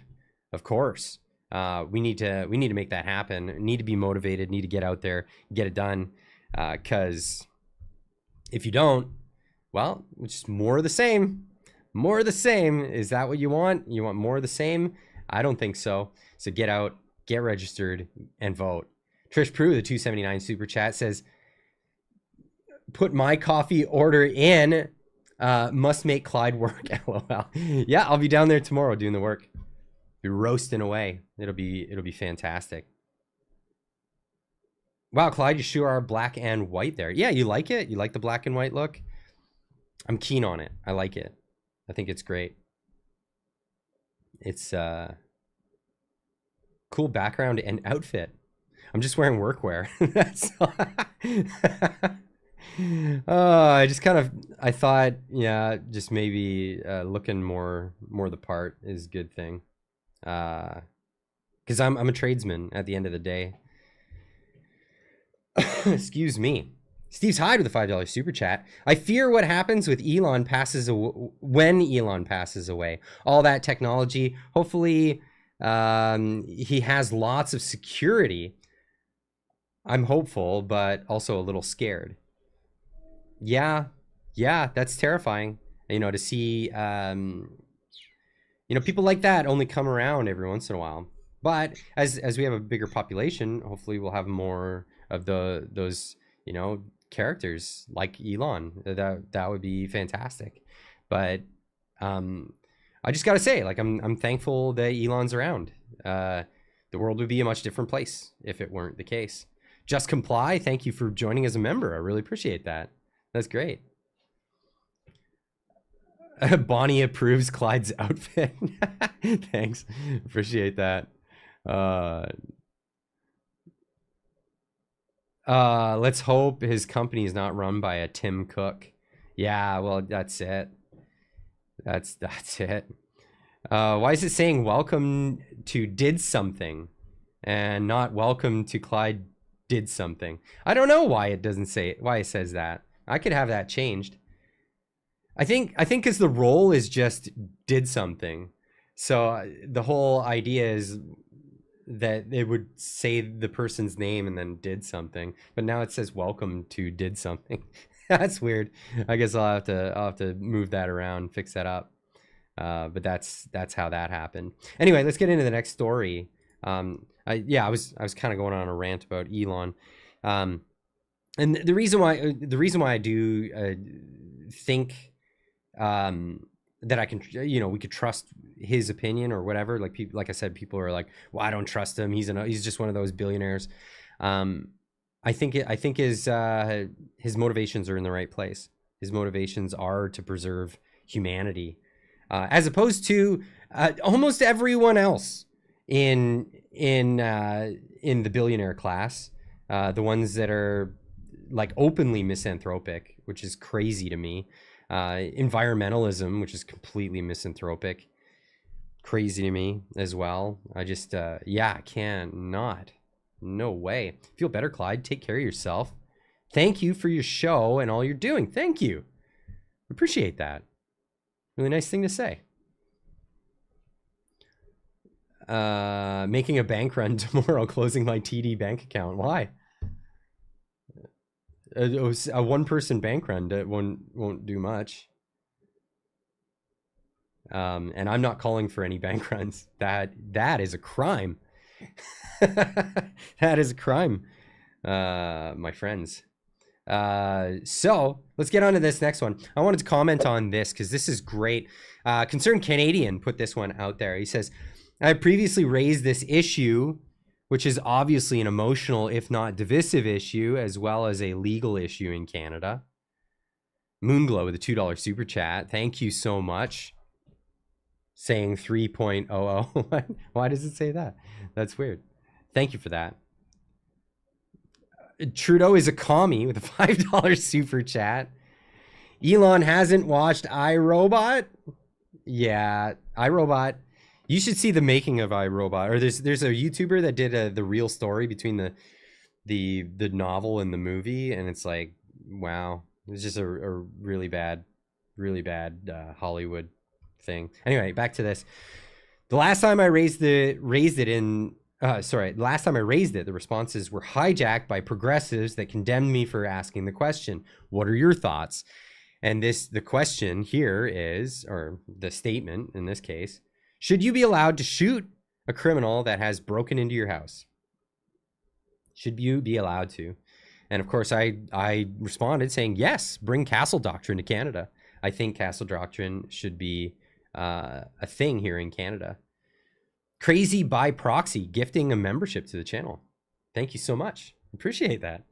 [SPEAKER 1] Of course. We need to make that happen. Need to be motivated, need to get out there, get it done. Because if you don't, well, it's just more of the same. More of the same. Is that what you want? You want more of the same? I don't think so. So get out, get registered, and vote. Trish Prue, the 279 super chat, says, put my coffee order in. Must make Clyde work. LOL. Yeah, I'll be down there tomorrow doing the work. Be roasting away. It'll be fantastic. Wow, Clyde, you sure are black and white there. Yeah, you like it? You like the black and white look? I'm keen on it. I like it. I think it's great. It's cool background and outfit. I'm just wearing workwear. That's all. I thought, yeah, just maybe looking more the part is a good thing. Because I'm a tradesman at the end of the day. Excuse me. Steve's Hyde with a $5 super chat. I fear what happens with when Elon passes away. All that technology. Hopefully, he has lots of security. I'm hopeful, but also a little scared. Yeah, that's terrifying. To see, people like that only come around every once in a while. But as we have a bigger population, hopefully we'll have more of those characters like Elon. That would be fantastic. But I just gotta say, like, I'm thankful that Elon's around. The world would be a much different place if it weren't the case. Just Comply, thank you for joining as a member. I really appreciate that. That's great. Bonnie approves Clyde's outfit. Thanks, appreciate that. Let's hope his company is not run by a Tim Cook. Yeah, well, that's it. That's it. Why is it saying welcome to did something? and not welcome to Clyde did something. I don't know why it doesn't say it, why it says that. I could have that changed. I think because the role is just did something. So the whole idea is that it would say the person's name and then did something, but now it says welcome to did something. That's weird. I guess I'll have to move that around, fix that up. But that's how that happened. Anyway, let's get into the next story. I was kind of going on a rant about Elon, and the reason why I do think that I can, we could trust his opinion or whatever. Like people, like I said, people are like, well, I don't trust him. He's just one of those billionaires. I think his motivations are in the right place. His motivations are to preserve humanity, as opposed to almost everyone else in the billionaire class, the ones that are like openly misanthropic, which is crazy to me. Environmentalism, which is completely misanthropic, crazy to me as well. I just I cannot. No way. Feel better, Clyde. Take care of yourself. Thank you for your show and all you're doing. Thank you. Appreciate that. Really nice thing to say. Making a bank run tomorrow, closing my TD bank account. Why? A one-person bank run that won't do much. And I'm not calling for any bank runs. That is a crime. That is a crime, my friends. So let's get on to this next one. I wanted to comment on this because this is great. Concerned Canadian put this one out there. He says, I previously raised this issue, which is obviously an emotional, if not divisive issue, as well as a legal issue in Canada. Moonglow with a $2 super chat. Thank you so much. Saying 3.00. Why does it say that? That's weird. Thank you for that. Trudeau is a commie with a $5 super chat. Elon hasn't watched iRobot. Yeah, iRobot. You should see the making of iRobot. Or there's a YouTuber that did the real story between the novel and the movie, and it's like, wow, it's just a really bad Hollywood thing. Anyway, back to this. The last time I raised it, the responses were hijacked by progressives that condemned me for asking the question. What are your thoughts? And the question here is, or the statement in this case, should you be allowed to shoot a criminal that has broken into your house? Should you be allowed to? And of course, I responded saying, yes, bring castle doctrine to Canada. I think castle doctrine should be a thing here in Canada. Crazy by proxy gifting a membership to the channel. Thank you so much. Appreciate that.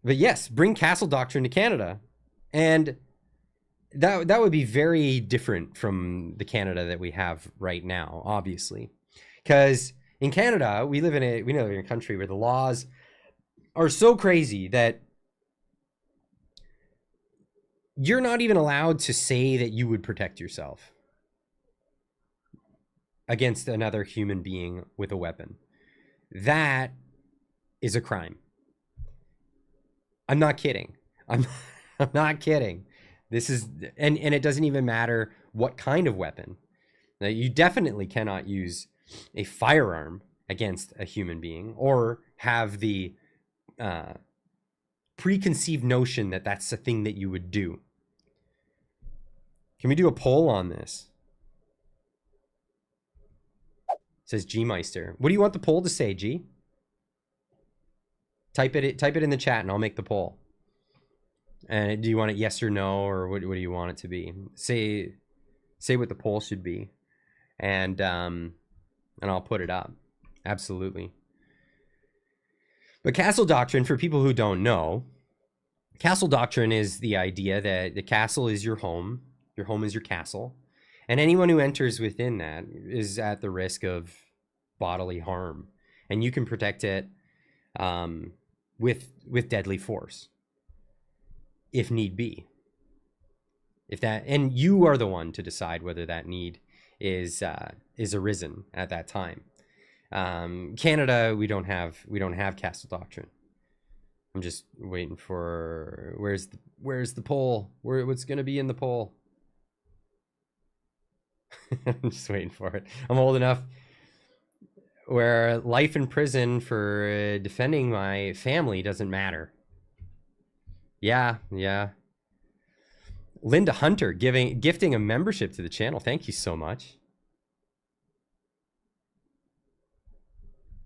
[SPEAKER 1] But yes, bring castle doctrine to Canada. And that would be very different from the Canada that we have right now, obviously. Because in Canada, we live in a country where the laws are so crazy that you're not even allowed to say that you would protect yourself against another human being with a weapon. That is a crime. I'm not kidding. I'm not kidding. This is, and it doesn't even matter what kind of weapon. Now, you definitely cannot use a firearm against a human being or have the preconceived notion that that's the thing that you would do. Can we do a poll on this? Says G Meister. What do you want the poll to say, G? Type it in the chat and I'll make the poll. And do you want it yes or no, or what do you want it to be? Say what the poll should be, and I'll put it up. Absolutely. But castle doctrine, for people who don't know, castle doctrine is the idea that the castle is your home is your castle, and anyone who enters within that is at the risk of bodily harm, and you can protect it with deadly force if need be. And you are the one to decide whether that need is arisen at that time. Canada, we don't have castle doctrine. I'm just waiting for where's the poll? What's gonna be in the poll? I'm just waiting for it. I'm old enough where life in prison for defending my family doesn't matter. Yeah. Linda Hunter gifting a membership to the channel. Thank you so much.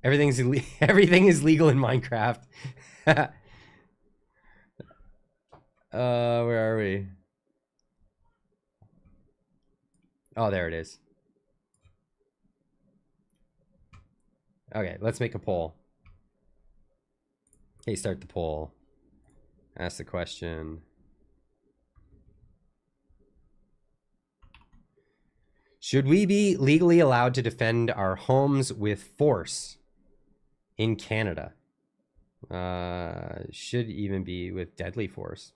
[SPEAKER 1] Everything is legal in Minecraft. Where are we? Oh, there it is. Okay, let's make a poll. Okay, start the poll. Ask the question. Should we be legally allowed to defend our homes with force in Canada? Should even be with deadly force.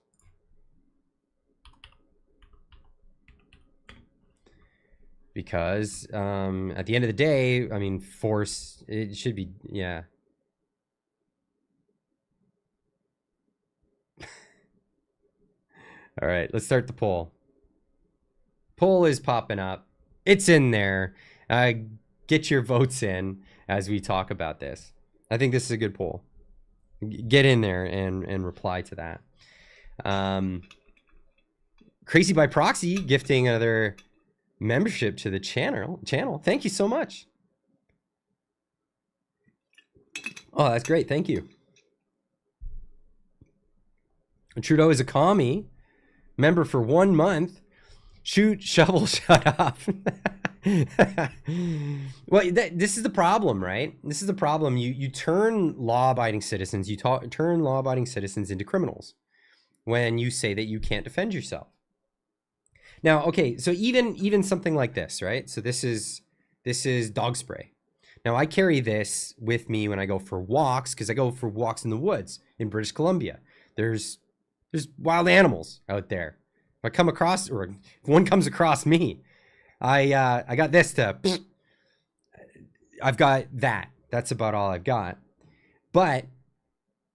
[SPEAKER 1] Because at the end of the day, I mean, force, it should be, yeah. All right, let's start the poll. Poll is popping up. It's in there. Get your votes in as we talk about this. I think this is a good poll. Get in there and reply to that. Crazy by Proxy gifting another membership to the channel. Thank you so much. Oh, that's great. Thank you. Trudeau is a commie. Member for 1 month. Shoot, shovel, shut up. Well, this is the problem, right? This is the problem. You turn law-abiding citizens, turn law-abiding citizens into criminals when you say that you can't defend yourself. Now, okay, so even something like this, right? So this is dog spray. Now I carry this with me when I go for walks, because I go for walks in the woods in British Columbia. There's wild animals out there. If I come across, or if one comes across me, I got this to. I've got that. That's about all I've got. But,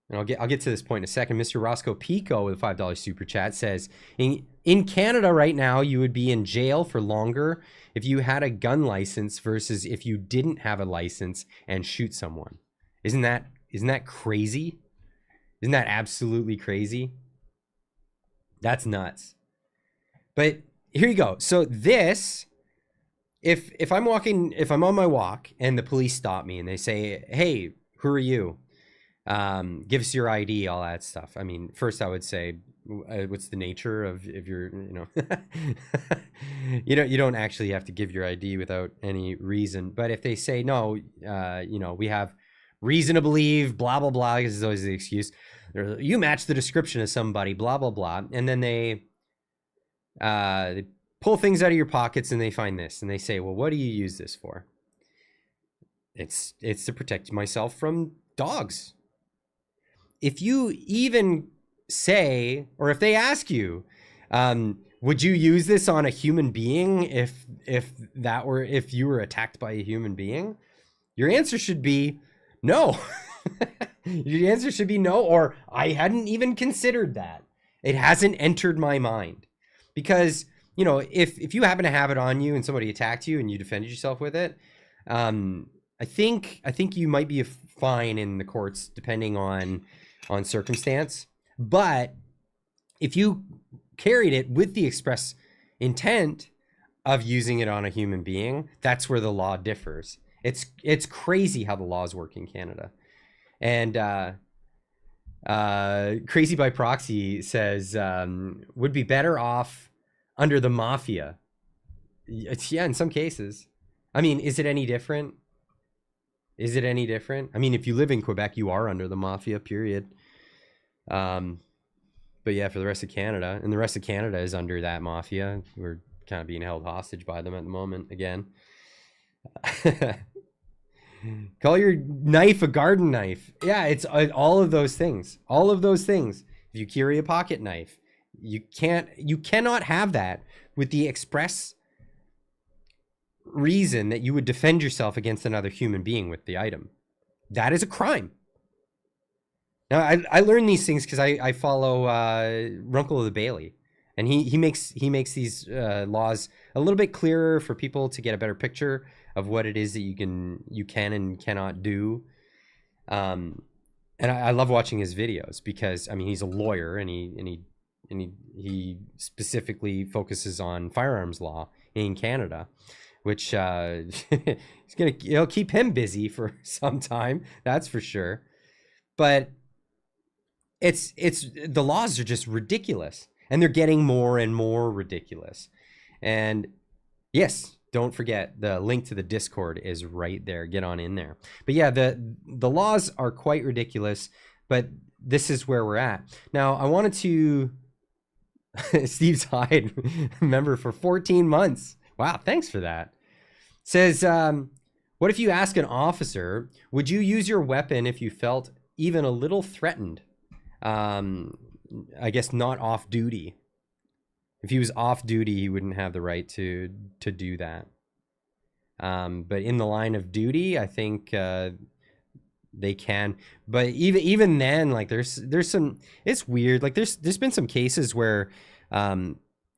[SPEAKER 1] and I'll get to this point in a second. Mr. Roscoe Pico with a $5 super chat says, in Canada right now, you would be in jail for longer if you had a gun license versus if you didn't have a license and shoot someone. Isn't that crazy? Isn't that absolutely crazy? That's nuts. But here you go. So this, if I'm on my walk and the police stop me and they say, hey, who are you? Give us your ID, all that stuff. I mean, first I would say, what's the nature of your, you don't actually have to give your ID without any reason. But if they say, no, we have reason to believe, blah, blah, blah, because it's always the excuse. You match the description of somebody, blah, blah, blah. And then they pull things out of your pockets and they find this and they say, well, what do you use this for? It's to protect myself from dogs. If you even say, or if they ask you, would you use this on a human being if you were attacked by a human being? Your answer should be no. Your answer should be no, or I hadn't even considered that. It hasn't entered my mind. Because, if you happen to have it on you and somebody attacked you and you defended yourself with it, I think you might be fine in the courts depending on circumstance. But if you carried it with the express intent of using it on a human being, that's where the law differs. It's crazy how the laws work in Canada. And Crazy by Proxy says would be better off under the mafia. Yeah, in some cases. I mean, is it any different? Is it any different? I mean, if you live in Quebec, you are under the mafia, period. But yeah, for the rest of Canada, and the rest of Canada is under that mafia. We're kind of being held hostage by them at the moment again. Call your knife a garden knife. Yeah, it's all of those things. All of those things. If you carry a pocket knife, you cannot have that with the express reason that you would defend yourself against another human being with the item. That is a crime. Now, I learned these things because I follow Runkle of the Bailey, and he makes these laws a little bit clearer for people to get a better picture of what it is that you can and cannot do. And I love watching his videos because, I mean, he's a lawyer, and he specifically focuses on firearms law in Canada, which it'll keep him busy for some time, that's for sure. But it's the laws are just ridiculous, and they're getting more and more ridiculous. And yes, don't forget the link to the Discord is right there. Get on in there. But yeah, the laws are quite ridiculous, but this is where we're at. Now, I wanted to Steve's Hyde member for 14 months. Wow, thanks for that. Says, what if you ask an officer, would you use your weapon if you felt even a little threatened? I guess not off duty. If he was off duty, he wouldn't have the right to do that. But in the line of duty, I think they can. But even then, like there's some, it's weird. Like there's been some cases where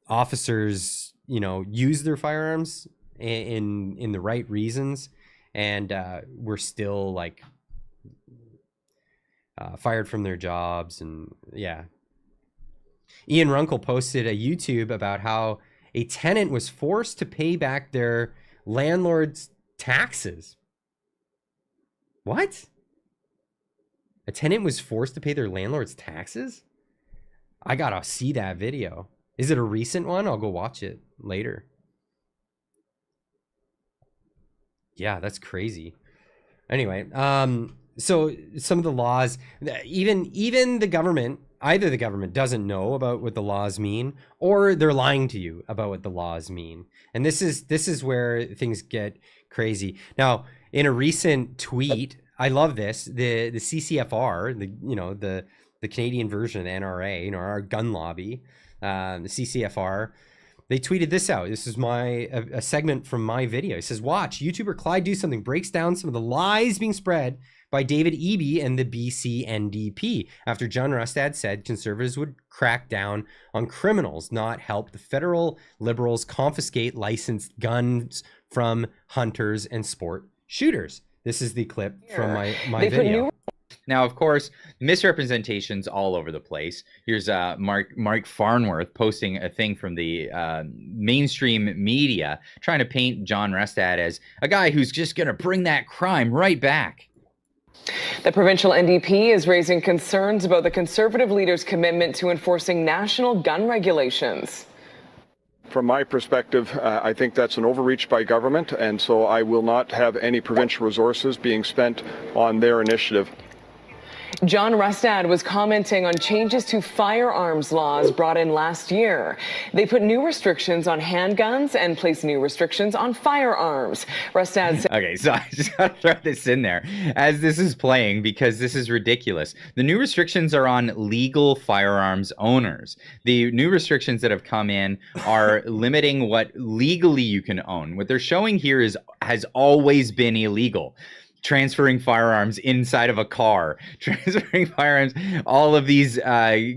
[SPEAKER 1] officers, use their firearms in the right reasons, and were still like fired from their jobs. And yeah, Ian Runkle posted a YouTube about how a tenant was forced to pay back their landlord's taxes. What? A tenant was forced to pay their landlord's taxes? I gotta see that video. Is it a recent one? I'll go watch it later. Yeah, that's crazy. Anyway, so some of the laws, even the government, either the government doesn't know about what the laws mean, or they're lying to you about what the laws mean. And this is where things get crazy. Now, in a recent tweet, I love this, the CCFR, the Canadian version of the NRA, our gun lobby, the CCFR, they tweeted this out. This is a segment from my video. It says, watch, YouTuber Clyde Do Something breaks down some of the lies being spread by David Eby and the BC NDP after John Rustad said Conservatives would crack down on criminals, not help the federal Liberals confiscate licensed guns from hunters and sport shooters. This is the clip from my video.
[SPEAKER 5] Now, of course, misrepresentations all over the place. Here's Mark Farnworth posting a thing from the mainstream media trying to paint John Rustad as a guy who's just going to bring that crime right back.
[SPEAKER 6] The provincial NDP is raising concerns about the Conservative leader's commitment to enforcing national gun regulations.
[SPEAKER 7] From my perspective, I think that's an overreach by government, and so I will not have any provincial resources being spent on their initiative.
[SPEAKER 6] John Rustad was commenting on changes to firearms laws brought in last year. They put new restrictions on handguns and place new restrictions on firearms. Rustad said—
[SPEAKER 5] Okay, so I just gotta throw this in there as this is playing because this is ridiculous. The new restrictions are on legal firearms owners. The new restrictions that have come in are limiting what legally you can own. What they're showing here has always been illegal. Transferring firearms inside of a car, transferring firearms, all of these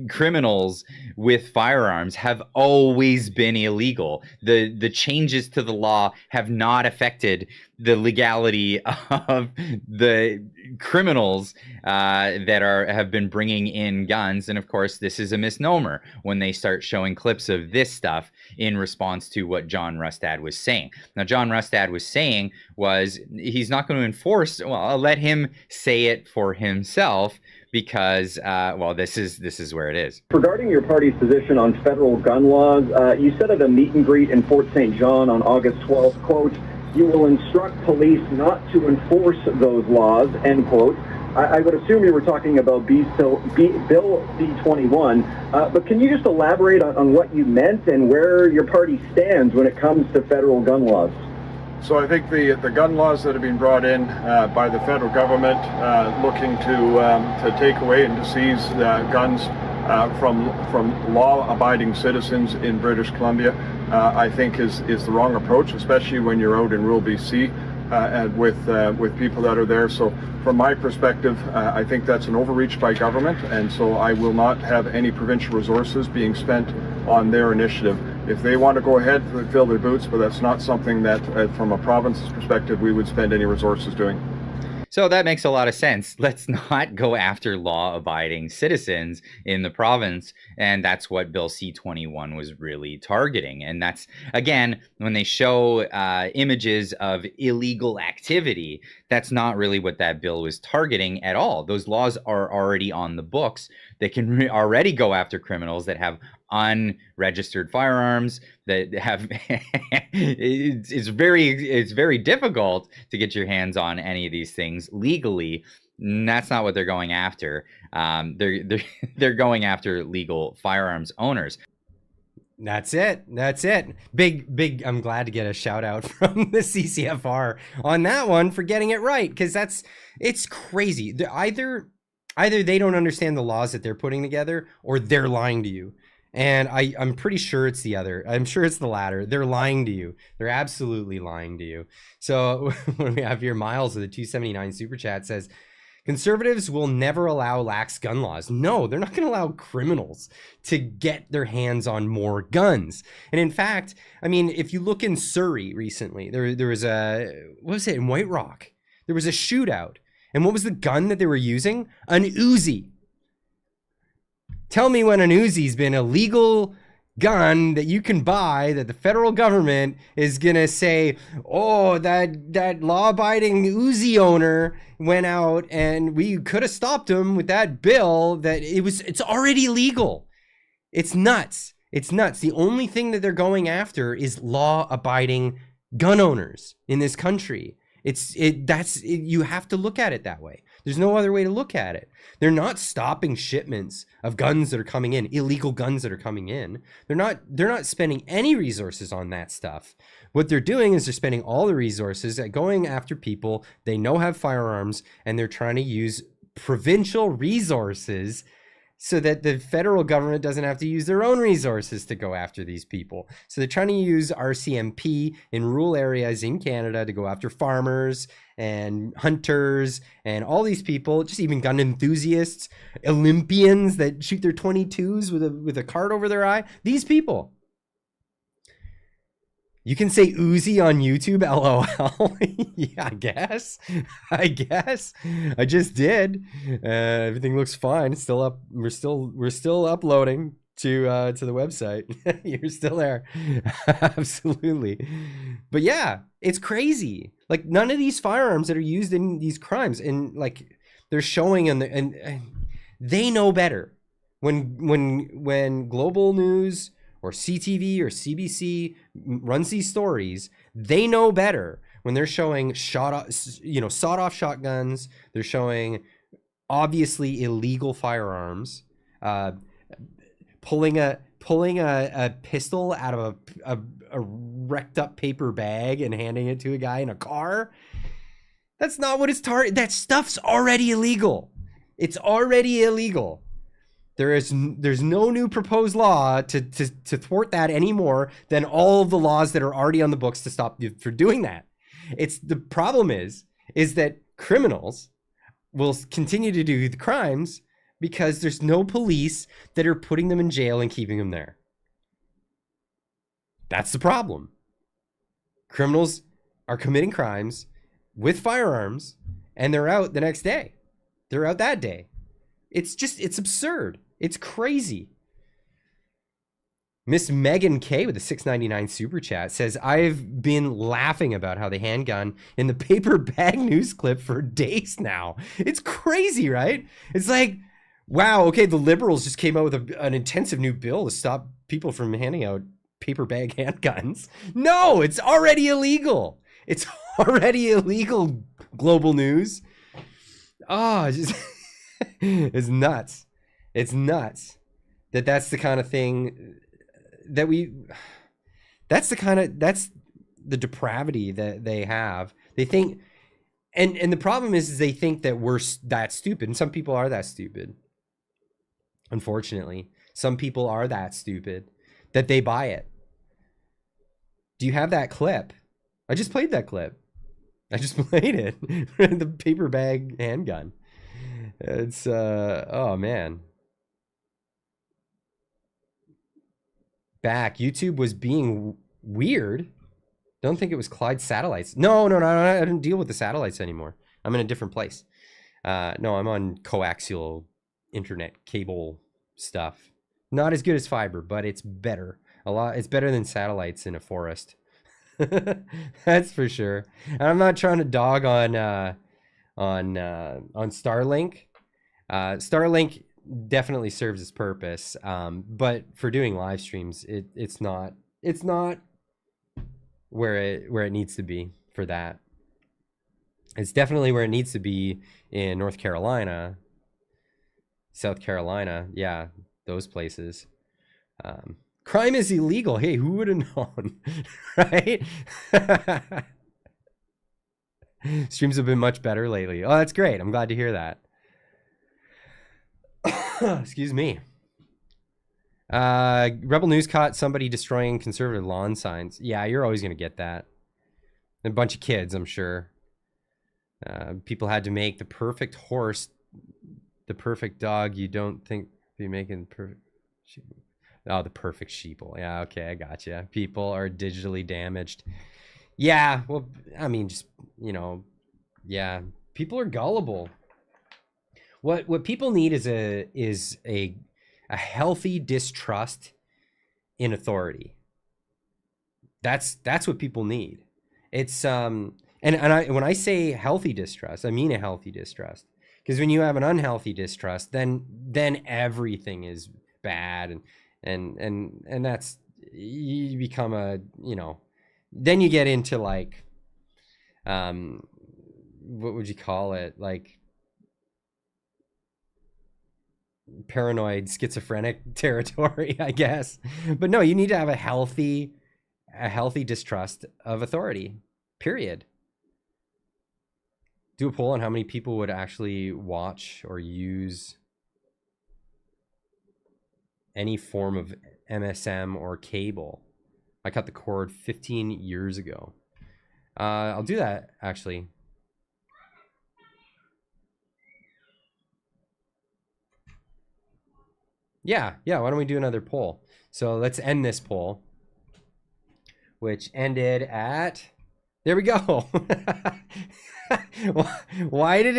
[SPEAKER 5] criminals with firearms have always been illegal. The changes to the law have not affected the legality of the criminals that have been bringing in guns. And of course, this is a misnomer when they start showing clips of this stuff in response to what John Rustad was saying. Now, John Rustad was saying was he's not going to enforce. Well, I'll let him say it for himself because, well, this is where it is.
[SPEAKER 8] Regarding your party's position on federal gun laws, you said at a meet and greet in Fort St. John on August 12th, quote, "You will instruct police not to enforce those laws," end quote. I would assume you were talking about Bill B-21, but can you just elaborate on what you meant and where your party stands when it comes to federal gun laws?
[SPEAKER 7] So I think the gun laws that have been brought in by the federal government looking to take away and to seize guns from law-abiding citizens in British Columbia, I think is the wrong approach, especially when you're out in rural BC and with people that are there. So from my perspective, I think that's an overreach by government, and so I will not have any provincial resources being spent on their initiative. If they want to go ahead, fill their boots, but that's not something that, from a province's perspective, we would spend any resources doing.
[SPEAKER 5] So that makes a lot of sense. Let's not go after law-abiding citizens in the province. And that's what Bill C-21 was really targeting. And that's, again, when they show images of illegal activity, that's not really what that bill was targeting at all. Those laws are already on the books. They can already go after criminals that have unregistered firearms, that have it's very difficult to get your hands on any of these things legally. And that's not what they're going after. They're going after legal firearms owners.
[SPEAKER 1] That's it. Big. I'm glad to get a shout out from the CCFR on that one for getting it right, because it's crazy. Either they don't understand the laws that they're putting together, or they're lying to you. And I'm pretty sure it's the other. I'm sure it's the latter. They're lying to you. They're absolutely lying to you. So when we have here, Miles of the 279 Super Chat says, conservatives will never allow lax gun laws. No, they're not going to allow criminals to get their hands on more guns. And in fact, I mean, if you look in Surrey recently, there was what was it, in White Rock? There was a shootout. And what was the gun that they were using? An Uzi. Tell me when an Uzi's been a legal gun that you can buy, that the federal government is gonna say, oh, that law-abiding Uzi owner went out and we could have stopped him with that bill, that it's already legal. It's nuts. It's nuts. The only thing that they're going after is law-abiding gun owners in this country. You have to look at it that way. There's no other way to look at it. They're not stopping shipments of guns that are coming in, illegal guns that are coming in. They're not spending any resources on that stuff. What they're doing is they're spending all the resources at going after people they know have firearms, and they're trying to use provincial resources so that the federal government doesn't have to use their own resources to go after these people. So they're trying to use RCMP in rural areas in Canada to go after farmers and hunters and all these people, just even gun enthusiasts, Olympians that shoot their 22s with a card over their eye. These people. You can say Uzi on YouTube, LOL. Yeah, I guess. I just did. Everything looks fine. It's still up. We're still uploading to the website. You're still there. Absolutely. But yeah, it's crazy. Like, none of these firearms that are used in these crimes, and like they're showing and they know better. When Global News or CTV or CBC runs these stories, they know better when they're showing sawed-off shotguns. They're showing obviously illegal firearms, pulling a pistol out of a wrecked up paper bag and handing it to a guy in a car. That's not what it's that stuff's already illegal. It's already illegal. There's no new proposed law to thwart that any more than all of the laws that are already on the books to stop you from doing that. The problem is that criminals will continue to do the crimes because there's no police that are putting them in jail and keeping them there. That's the problem. Criminals are committing crimes with firearms, and they're out the next day. They're out that day. It's absurd. It's crazy. Miss Megan K with a $6.99 super chat says, I've been laughing about how the handgun in the paper bag news clip for days now. It's crazy, right? It's like, wow, okay, the Liberals just came out with an intensive new bill to stop people from handing out paper bag handguns. No, it's already illegal. It's already illegal, Global News. Oh, it's nuts. It's nuts that's the kind of thing that that's the depravity that they have. They think, and the problem is they think that we're that stupid, and some people are that stupid. Unfortunately, some people are that stupid that they buy it. Do you have that clip? I just played that clip. I just played it. The paper bag handgun. It's oh man. Back. YouTube was being weird. Don't think it was Clyde's satellites. No, I didn't deal with the satellites anymore. I'm in a different place. No, I'm on coaxial internet cable stuff. Not as good as fiber, but it's better. It's better than satellites in a forest. That's for sure. And I'm not trying to dog on Starlink. Starlink definitely serves its purpose, but for doing live streams, it's not where it needs to be for that. It's definitely where it needs to be in North Carolina, South Carolina, yeah, those places. Crime is illegal. Hey, who would have known, right? Streams have been much better lately. Oh, that's great. I'm glad to hear that. Excuse me. Rebel News caught somebody destroying conservative lawn signs. Yeah, you're always going to get that. A bunch of kids, I'm sure. People had to make the perfect horse, the perfect dog. You don't think be making perfect. Oh, the perfect sheeple. Yeah, okay, I got you. People are digitally damaged. Yeah, well, I mean, just, you know, yeah, people are gullible. What people need is a healthy distrust in authority. That's what people need. It's and when I say healthy distrust, I mean a healthy distrust. Because when you have an unhealthy distrust, then everything is bad, and that's, you become a, you know, then you get into like, what would you call it, like paranoid schizophrenic territory, I guess. But no, you need to have a healthy distrust of authority, period. Do a poll on how many people would actually watch or use any form of MSM or cable. I cut the cord 15 years ago. I'll do that, actually. Yeah, why don't we do another poll? So let's end this poll, which ended at, there we go. Why did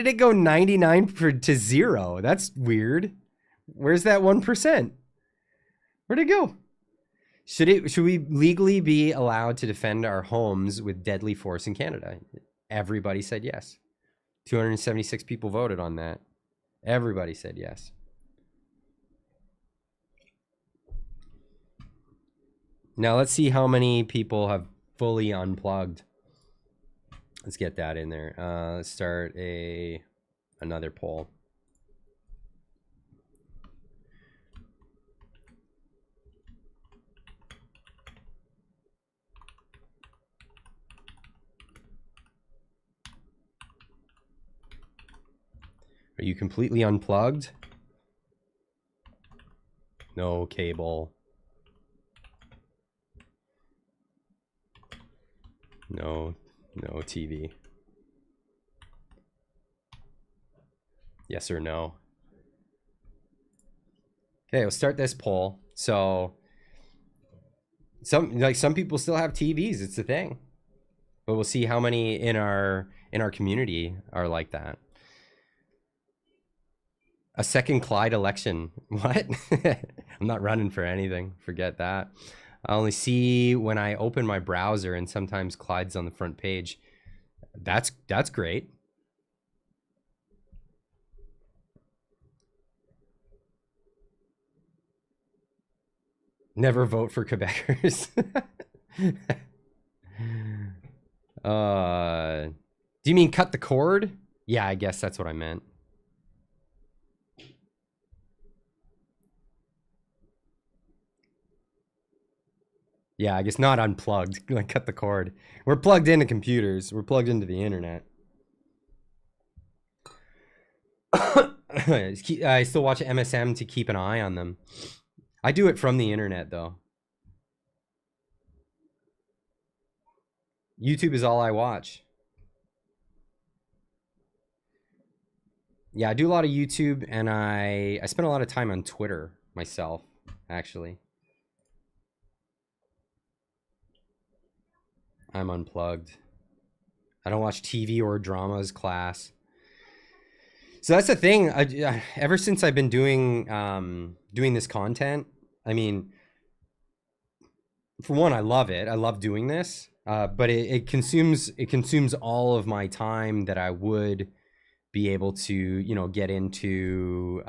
[SPEAKER 1] it go 99 to 0? That's weird. Where's that 1%? Where'd it go? Should we legally be allowed to defend our homes with deadly force in Canada? Everybody said yes. 276 people voted on that. Everybody said yes. Now let's see how many people have fully unplugged. Let's get that in there. Let's start another poll. Are you completely unplugged? No cable. No TV. Yes or no? Okay, we'll start this poll. So some people still have TVs, it's a thing. But we'll see how many in our community are like that. A second Clyde election. What? I'm not running for anything. Forget that. I only see when I open my browser, and sometimes Clyde's on the front page. That's great. Never vote for Quebecers. Do you mean cut the cord? Yeah, I guess that's what I meant. Yeah, I guess not unplugged. Like cut the cord. We're plugged into computers. We're plugged into the internet. I still watch MSM to keep an eye on them. I do it from the internet though. YouTube is all I watch. Yeah, I do a lot of YouTube, and I spend a lot of time on Twitter myself, actually. I'm unplugged. I don't watch TV or dramas class. So that's the thing. Ever since I've been doing this content, I mean, for one, I love it. I love doing this, but it consumes all of my time that I would be able to, you know, get into,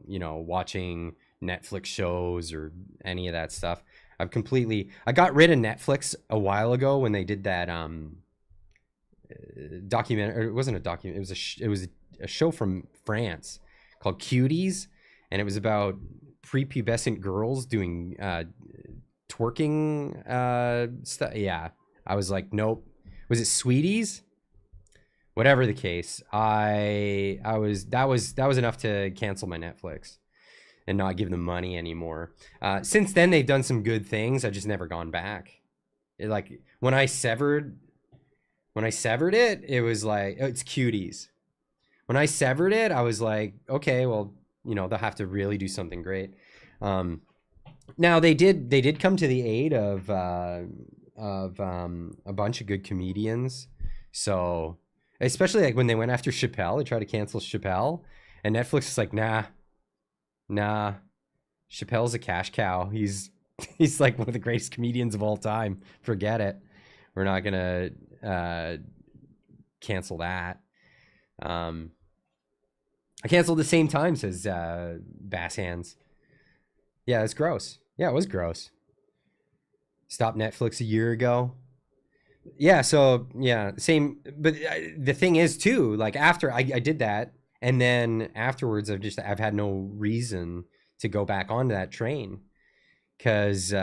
[SPEAKER 1] you know, watching Netflix shows or any of that stuff. I got rid of Netflix a while ago when they did that documentary. Or it wasn't a document. It was a show from France called Cuties, and it was about prepubescent girls doing twerking stuff. Yeah, I was like, nope. Was it Sweeties? Whatever the case, that was enough to cancel my Netflix and not give them money anymore. Since then, they've done some good things. I've just never gone back. Like when I severed it, it was like, oh, it's Cuties. When I severed it, I was like, okay, well, you know, they'll have to really do something great. Now they did come to the aid of a bunch of good comedians. So especially like when they went after Chappelle, they tried to cancel Chappelle, and Netflix is like, nah, Chappelle's a cash cow. He's like one of the greatest comedians of all time. Forget it. We're not gonna cancel that. I canceled the same time, says Bass Hands. Yeah, it's gross. Yeah, it was gross. Stopped Netflix a year ago. Yeah, so yeah, same. But the thing is too, like after I did that, and then afterwards I've had no reason to go back onto that train, because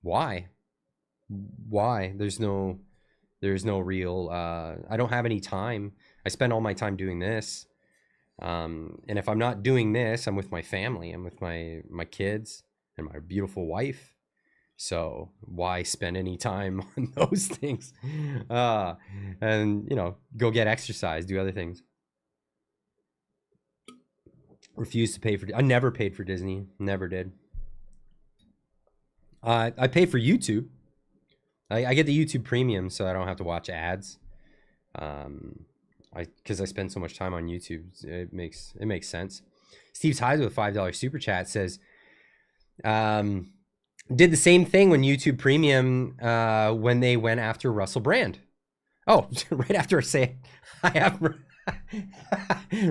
[SPEAKER 1] why? There's no real. I don't have any time. I spend all my time doing this, and if I'm not doing this, I'm with my family. I'm with my kids and my beautiful wife. So why spend any time on those things? And you know, go get exercise, do other things. Refuse to pay for. I never paid for Disney. Never did. I pay for YouTube. I get the YouTube Premium, so I don't have to watch ads. Because I spend so much time on YouTube, it makes sense. Steve's Highs with $5 super chat says, did the same thing when YouTube Premium when they went after Russell Brand. Oh, right after I say I have,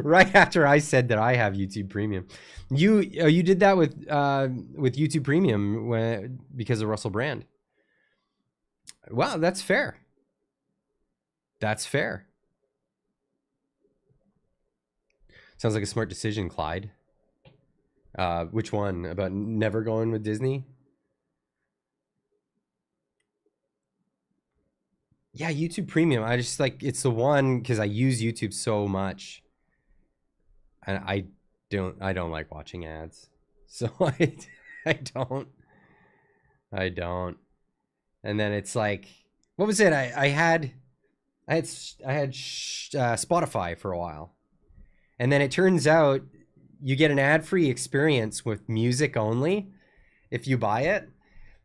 [SPEAKER 1] right after I said that I have YouTube Premium, you did that with YouTube Premium because of Russell Brand. Wow, that's fair. That's fair. Sounds like a smart decision, Clyde. Which one? About never going with Disney? Yeah, YouTube Premium. I just like, it's the one because I use YouTube so much, and I don't like watching ads, so I don't. And then it's like, what was it? I had Spotify for a while, and then it turns out you get an ad-free experience with music only if you buy it,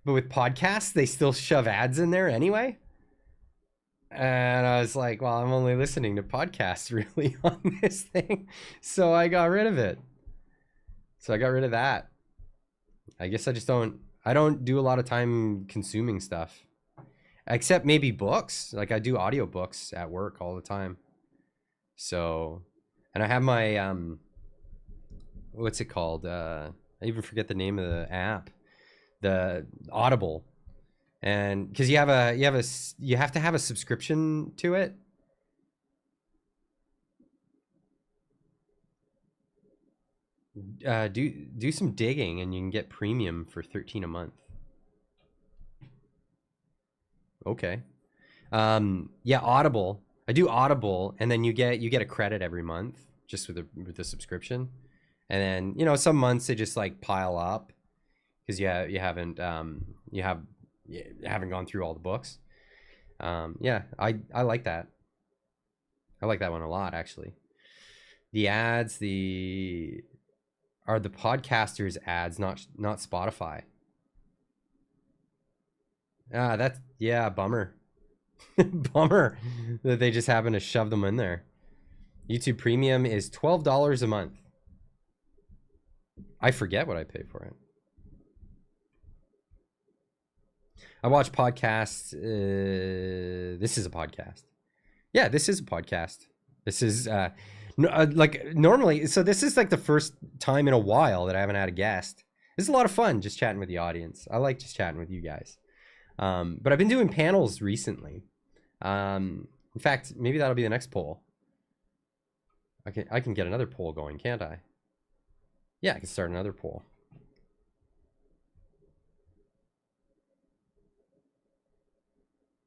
[SPEAKER 1] but with podcasts they still shove ads in there anyway. And I was like, well, I'm only listening to podcasts really on this thing. So I got rid of it. So I got rid of that. I guess I don't do a lot of time consuming stuff. Except maybe books. Like I do audiobooks at work all the time. So, and I have my, what's it called? I even forget the name of the app. The Audible. And because you have to have a subscription to it. Do some digging and you can get premium for $13 a month. Okay. Yeah, Audible. I do Audible, and then you get a credit every month just with the subscription. And then, you know, some months they just like pile up because you haven't gone through all the books. Yeah, I like that. I like that one a lot, actually. The ads, are the podcasters ads, not Spotify. That's, yeah, bummer. Bummer that they just happen to shove them in there. YouTube Premium is $12 a month. I forget what I pay for it. I watch podcasts. This is a podcast. Yeah, this is a podcast. This is like normally. So this is like the first time in a while that I haven't had a guest. This is a lot of fun just chatting with the audience. I like just chatting with you guys. But I've been doing panels recently. In fact, maybe that'll be the next poll. I can get another poll going, can't I? Yeah, I can start another poll.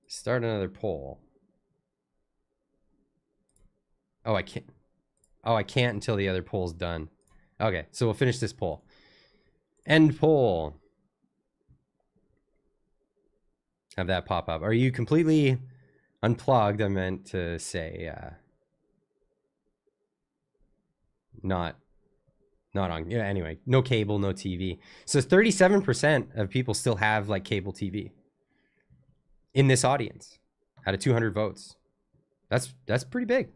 [SPEAKER 1] Start another poll. Oh, I can't. Oh, I can't until the other poll's done. Okay, so we'll finish this poll. End poll. Have that pop up. Are you completely unplugged? I meant to say not on. Yeah, anyway, no cable, no TV. So 37% of people still have like cable TV in this audience out of 200 votes. That's pretty big.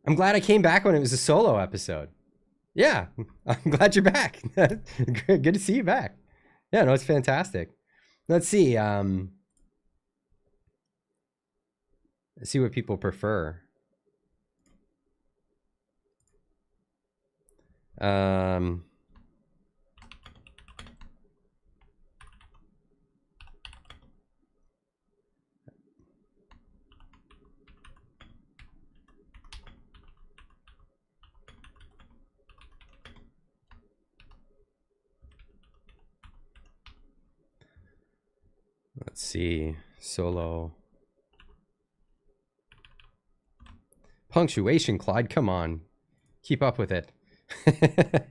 [SPEAKER 1] I'm glad I came back when it was a solo episode. Yeah, I'm glad you're back. Good to see you back. Yeah, no, it's fantastic. Let's see. Let's see what people prefer. Let's see. Solo. Punctuation, Clyde. Come on. Keep up with it. Okay,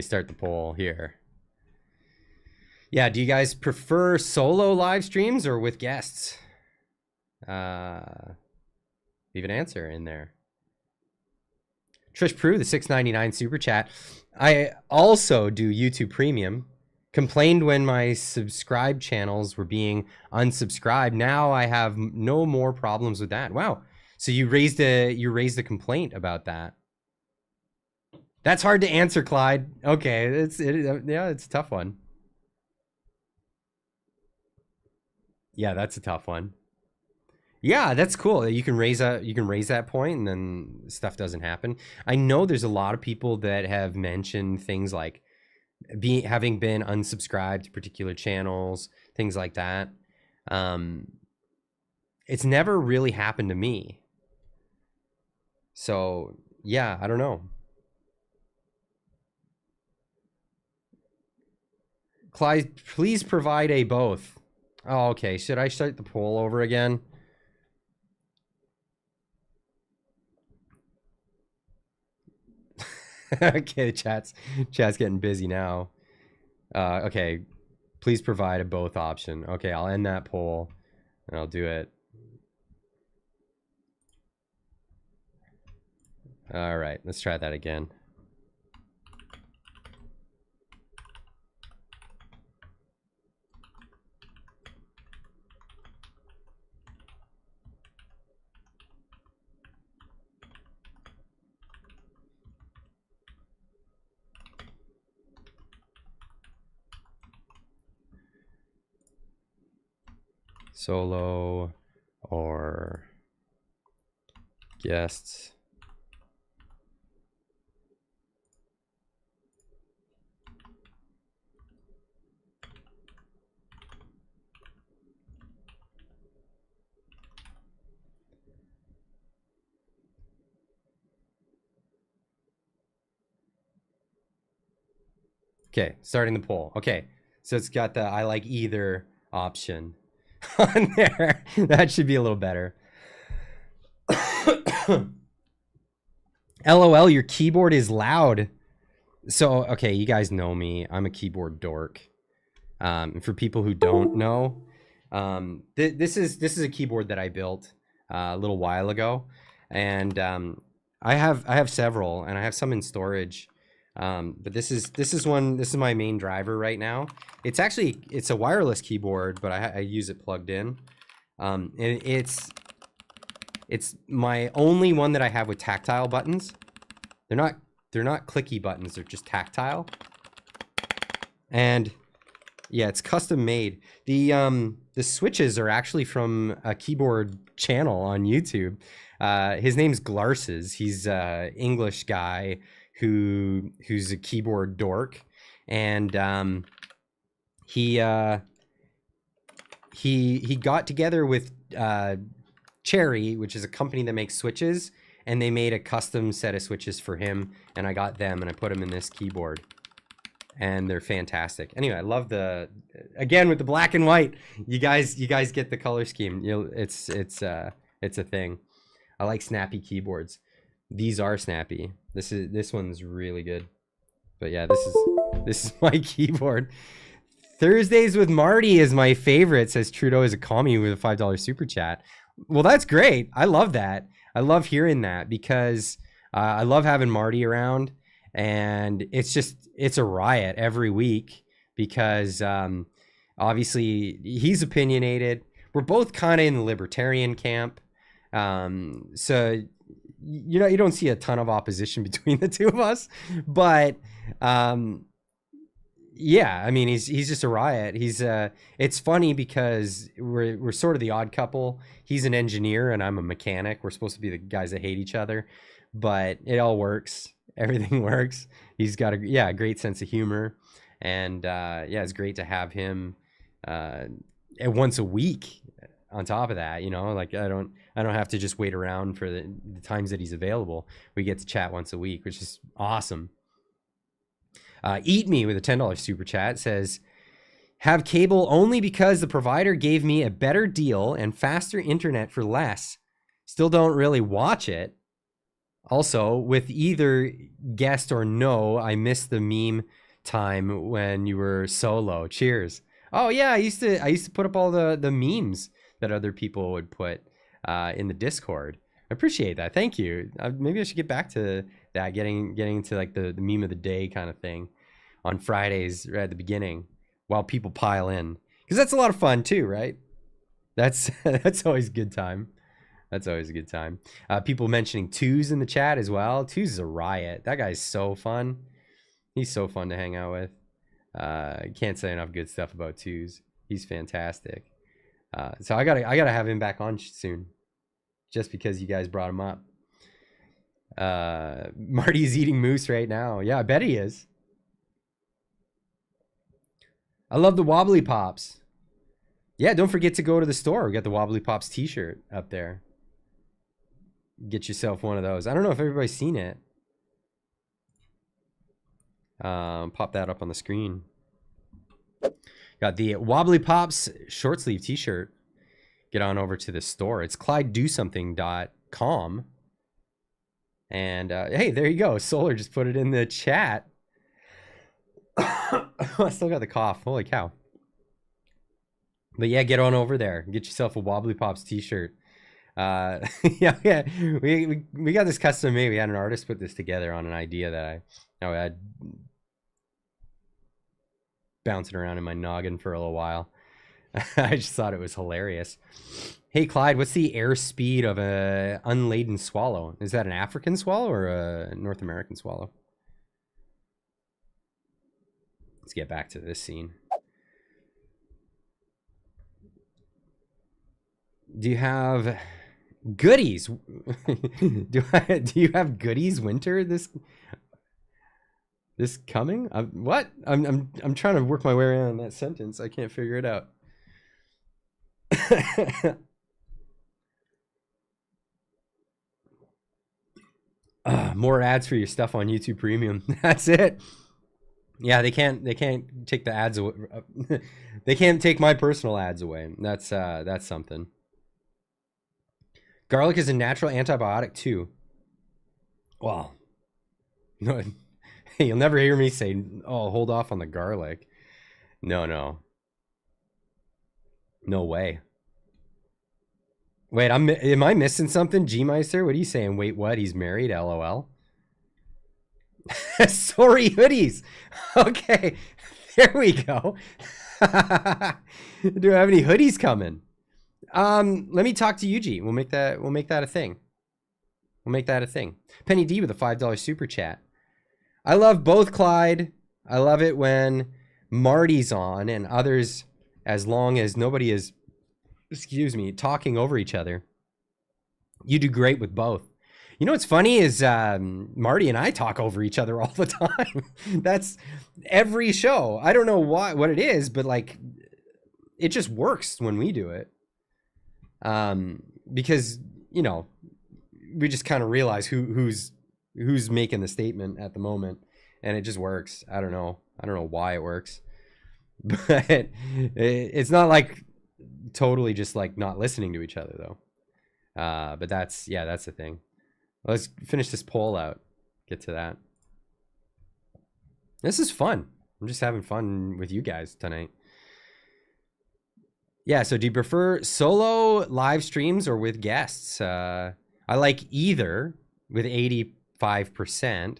[SPEAKER 1] start the poll here. Yeah, do you guys prefer solo live streams or with guests? Leave an answer in there. Trish Prue, the $6.99 super chat. I also do YouTube Premium. Complained when my subscribe channels were being unsubscribed. Now I have no more problems with that. Wow. So you raised a complaint about that. That's hard to answer, Clyde. Okay, it's a tough one. Yeah, that's a tough one. Yeah, that's cool. You can raise that point and then stuff doesn't happen. I know there's a lot of people that have mentioned things like having been unsubscribed to particular channels, things like that. It's never really happened to me. So, yeah, I don't know. Clyde, please provide a both. Oh, okay. Should I start the poll over again? Okay, chat's getting busy now. Okay, please provide a both option. Okay, I'll end that poll and I'll do it. All right, let's try that again. Solo or guests. Okay, starting the poll. Okay, So it's got the I like either option on there. That should be a little better. LOL, your keyboard is loud. So, okay, you guys know me. I'm a keyboard dork. For people who don't know, this is a keyboard that I built a little while ago, and I have several, and I have some in storage. But this is my main driver right now. It's a wireless keyboard, but I use it plugged in. And it's my only one that I have with tactile buttons. They're not clicky buttons, they're just tactile. And yeah, it's custom made. The switches are actually from a keyboard channel on YouTube. His name's Glarses. He's a English guy who's a keyboard dork, and he got together with Cherry, which is a company that makes switches, and they made a custom set of switches for him, and I got them and I put them in this keyboard, and they're fantastic. Anyway, I love again with the black and white. You guys get the color scheme. It's a thing. I like snappy keyboards. These are snappy. This one's really good. But yeah, this is my keyboard. Thursdays with Marty is my favorite, says Trudeau is a commie with a $5 super chat. Well, that's great. I love that. I love hearing that because I love having Marty around, and it's a riot every week because obviously he's opinionated. We're both kind of in the libertarian camp. So you don't see a ton of opposition between the two of us, but yeah, I mean, he's just a riot. It's funny because we're sort of the odd couple. He's an engineer and I'm a mechanic. We're supposed to be the guys that hate each other, but it all works. Everything works. He's got a great sense of humor, and yeah, it's great to have him once a week. On top of that, like I don't have to just wait around for the times that he's available. We get to chat once a week, which is awesome. Eat Me with a $10 super chat says, have cable only because the provider gave me a better deal and faster internet for less. Still don't really watch it. Also, with either guest or no, I missed the meme time when you were solo. Cheers. Oh yeah, I used to put up all the memes that other people would put in the Discord. I appreciate that. Thank you. Maybe I should get back to that, getting to like the meme of the day kind of thing on Fridays right at the beginning while people pile in, because that's a lot of fun too, right? That's always a good time. That's always a good time. People mentioning Twos in the chat as well. Twos is a riot. That guy's so fun. He's so fun to hang out with. Can't say enough good stuff about Twos. He's fantastic. So I gotta have him back on soon, just because you guys brought him up. Marty's eating moose right now. Yeah, I bet he is. I love the Wobbly Pops. Yeah, don't forget to go to the store. We got the Wobbly Pops t-shirt up there. Get yourself one of those. I don't know if everybody's seen it. Pop that up on the screen. Got the Wobbly Pops short sleeve t-shirt. Get on over to the store. It's ClydeDoSomething.com. And hey, there you go. Solar just put it in the chat. I still got the cough. Holy cow. But yeah, get on over there. Get yourself a Wobbly Pops t-shirt. Yeah. We got this custom made. We had an artist put this together on an idea that I had bouncing around in my noggin for a little while. I just thought it was hilarious. Hey Clyde, what's the airspeed of a unladen swallow? Is that an African swallow or a North American swallow? Let's get back to this scene. Do you have goodies? do you have goodies winter this coming? What? I'm trying to work my way around that sentence. I can't figure it out. More ads for your stuff on YouTube Premium. That's it. Yeah, they can't take the ads away. They can't take my personal ads away. That's something. Garlic is a natural antibiotic too. Wow. No, you'll never hear me say, "Oh, hold off on the garlic." No, no. No way. Wait, am I missing something? G-Meister, what are you saying? Wait, what? He's married? LOL. Sorry, hoodies. Okay, there we go. Do I have any hoodies coming? Let me talk to Yuji. We'll make that a thing. We'll make that a thing. Penny D with a $5 super chat. I love both, Clyde. I love it when Marty's on and others, as long as nobody is, excuse me, talking over each other. You do great with both. You know what's funny is Marty and I talk over each other all the time. That's every show. I don't know what it is, but like it just works when we do it. Because, you know, we just kind of realize who's making the statement at the moment, and it just works. I don't know why it works, but it's not like totally just like not listening to each other though. But that's the thing. Let's finish this poll out. Get to that. This is fun. I'm just having fun with you guys tonight. Yeah, so do you prefer solo live streams or with guests? I like either, with 85%.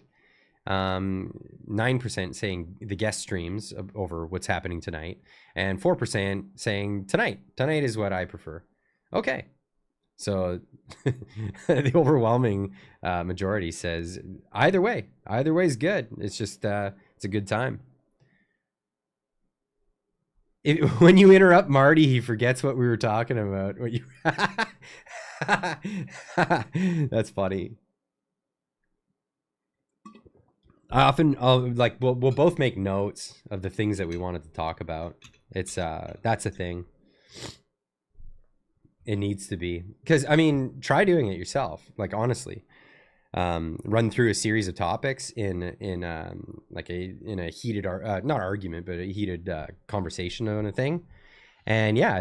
[SPEAKER 1] 9% saying the guest streams over what's happening tonight. And 4% saying tonight. Tonight is what I prefer. Okay. So the overwhelming majority says either way. Either way is good. It's just, it's a good time. When you interrupt Marty, he forgets what we were talking about. That's funny. I'll we'll both make notes of the things that we wanted to talk about. It's that's a thing. It needs to be, because I mean, try doing it yourself. Like honestly, run through a series of topics in a heated not argument, but a heated conversation on a thing. And yeah,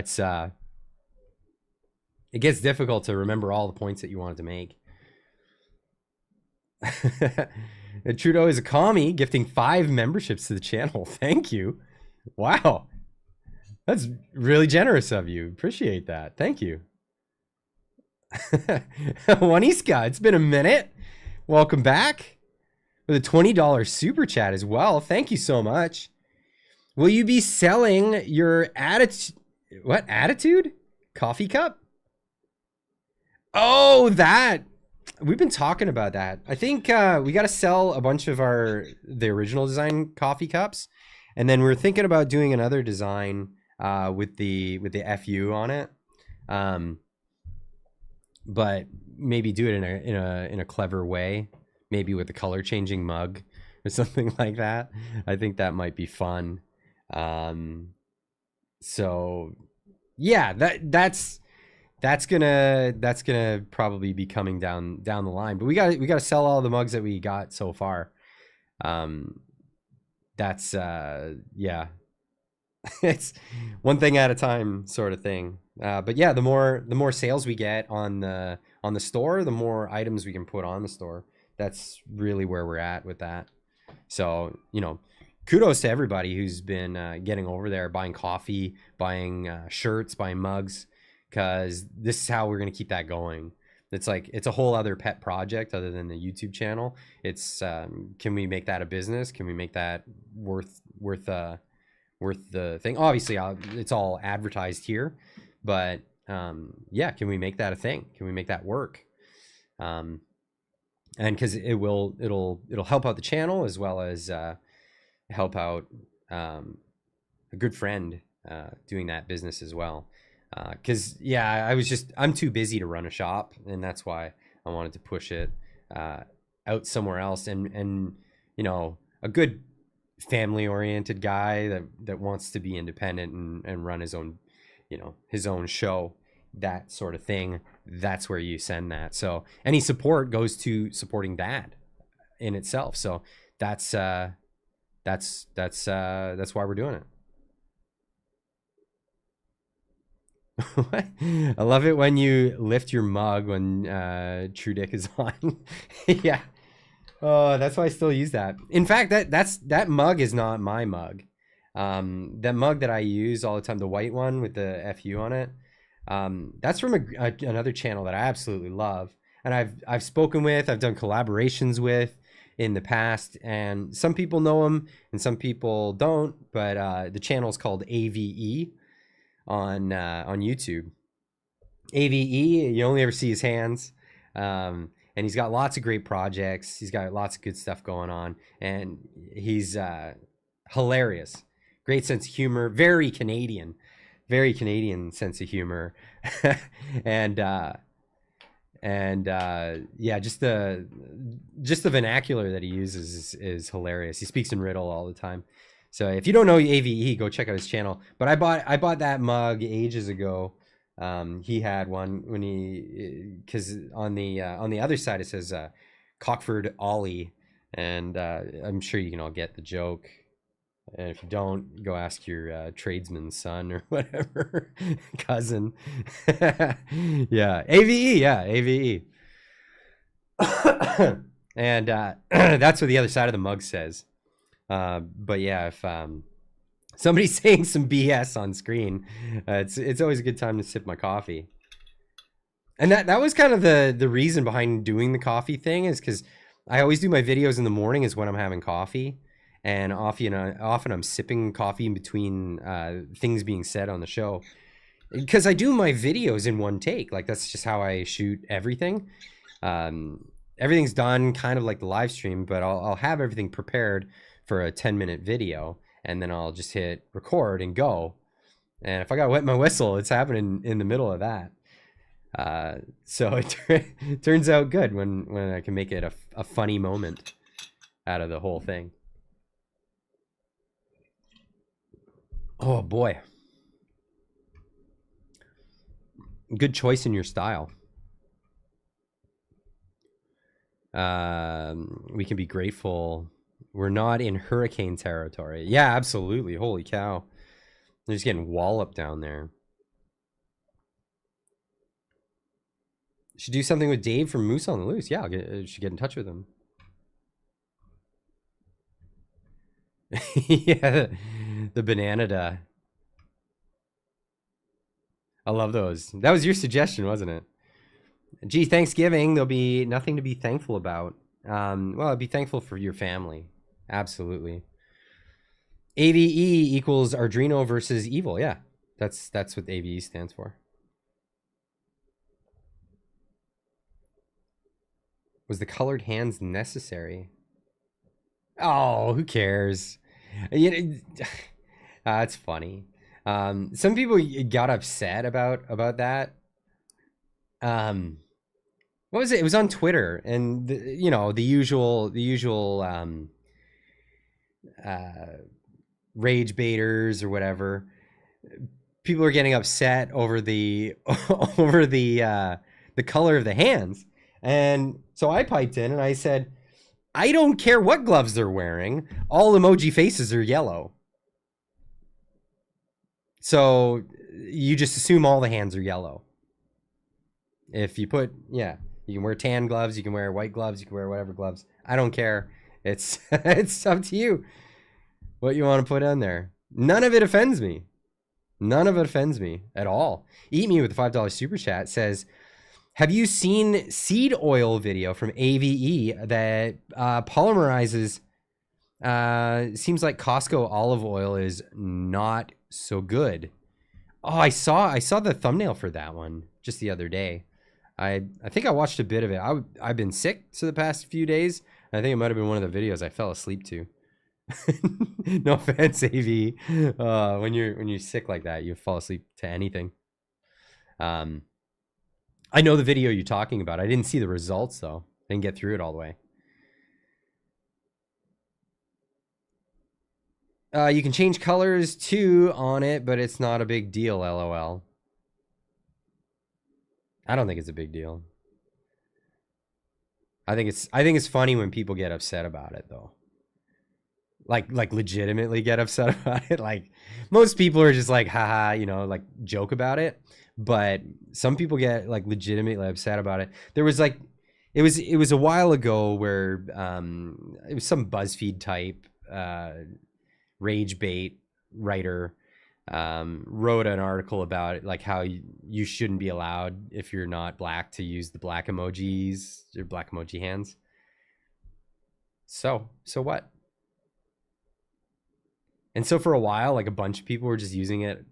[SPEAKER 1] it gets difficult to remember all the points that you wanted to make. Trudeau is a commie, gifting 5 memberships to the channel. Thank you. Wow. That's really generous of you. Appreciate that. Thank you. Juaniska, it's been a minute. Welcome back. With a $20 super chat as well. Thank you so much. Will you be selling your attitude coffee cup? Oh, that. We've been talking about that. I think we got to sell a bunch of the original design coffee cups, and then we're thinking about doing another design with the FU on it, but maybe do it in a clever way, maybe with a color changing mug or something like that. I think that might be fun. So yeah, that's gonna probably be coming down the line, but we got to sell all the mugs that we got so far. That's yeah. It's one thing at a time sort of thing. But yeah, the more sales we get on the store, the more items we can put on the store. That's really where we're at with that. So, you know, kudos to everybody who's been getting over there, buying coffee, buying shirts, buying mugs, because this is how we're going to keep that going. It's like, it's a whole other pet project other than the YouTube channel. It's can we make that a business? Can we make that worth the thing? Obviously it's all advertised here, but yeah, can we make that a thing? Can we make that work? And because it'll help out the channel, as well as help out a good friend doing that business as well. Because yeah, I'm too busy to run a shop, and that's why I wanted to push it out somewhere else. And you know, a good family oriented guy that wants to be independent and run his own, you know, his own show, that sort of thing, that's where you send that. So any support goes to supporting that in itself. So that's that's why we're doing it. I love it when you lift your mug when True Dick is on. Yeah. Oh, that's why I still use that. In fact, that mug is not my mug. That mug that I use all the time, the white one with the FU on it, that's from another channel that I absolutely love, and I've spoken with, I've done collaborations with in the past, and some people know him and some people don't. But the channel is called AVE on YouTube. AVE, you only ever see his hands. And he's got lots of great projects. He's got lots of good stuff going on, and he's hilarious. Great sense of humor, very Canadian sense of humor. and yeah, just the vernacular that he uses is hilarious. He speaks in riddle all the time. So if you don't know AVE, go check out his channel. But I bought that mug ages ago. He had one when because on the other side it says Cockford Ollie, and I'm sure you can all get the joke. And if you don't, go ask your tradesman's son or whatever, cousin. Yeah, AVE. And that's what the other side of the mug says. But yeah, if somebody's saying some BS on screen, it's always a good time to sip my coffee. And that was kind of the reason behind doing the coffee thing, is because I always do my videos in the morning is when I'm having coffee, and often I'm sipping coffee in between things being said on the show, because I do my videos in one take. Like, that's just how I shoot everything. Everything's done kind of like the live stream, but I'll have everything prepared for a 10-minute video, and then I'll just hit record and go. And if I gotta wet my whistle, it's happening in the middle of that. So it turns out good when I can make it a funny moment out of the whole thing. Oh boy. Good choice in your style. We can be grateful we're not in hurricane territory. Yeah, absolutely. Holy cow. They're just getting walloped down there. Should do something with Dave from Moose on the Loose. Yeah, should get in touch with him. Yeah, the banana. I love those. That was your suggestion, wasn't it? Gee, Thanksgiving, there'll be nothing to be thankful about. Well, be thankful for your family. Absolutely. AVE equals Arduino versus evil. Yeah, that's what AVE stands for. Was the colored hands necessary? Oh, who cares? You know, it's funny. Some people got upset about that. What was it? It was on Twitter, and the usual rage baiters or whatever. People are getting upset over the over the color of the hands, and so I piped in and I said, I don't care what gloves they're wearing. All emoji faces are yellow. So you just assume all the hands are yellow. If you put, yeah, you can wear tan gloves, you can wear white gloves, you can wear whatever gloves. I don't care. It's it's up to you what you want to put on there. None of it offends me. None of it offends me at all. Eat Me with the $5 super chat says, have you seen seed oil video from AVE that polymerizes? Seems like Costco olive oil is not so good. Oh, I saw the thumbnail for that one just the other day. I think I watched a bit of it. I've been sick for the past few days. I think it might have been one of the videos I fell asleep to. No offense, AV. When you're sick like that, you fall asleep to anything. I know the video you're talking about. I didn't see the results though. I didn't get through it all the way. You can change colors too on it, but it's not a big deal, LOL. I don't think it's a big deal. I think it's funny when people get upset about it though. like legitimately get upset about it. Like most people are just like, haha, you know, like joke about it. But some people get like legitimately upset about it. There was like, it was a while ago where it was some BuzzFeed type rage bait writer wrote an article about it, like how you shouldn't be allowed if you're not black to use the black emojis or black emoji hands. So what? And so for a while, like a bunch of people were just using it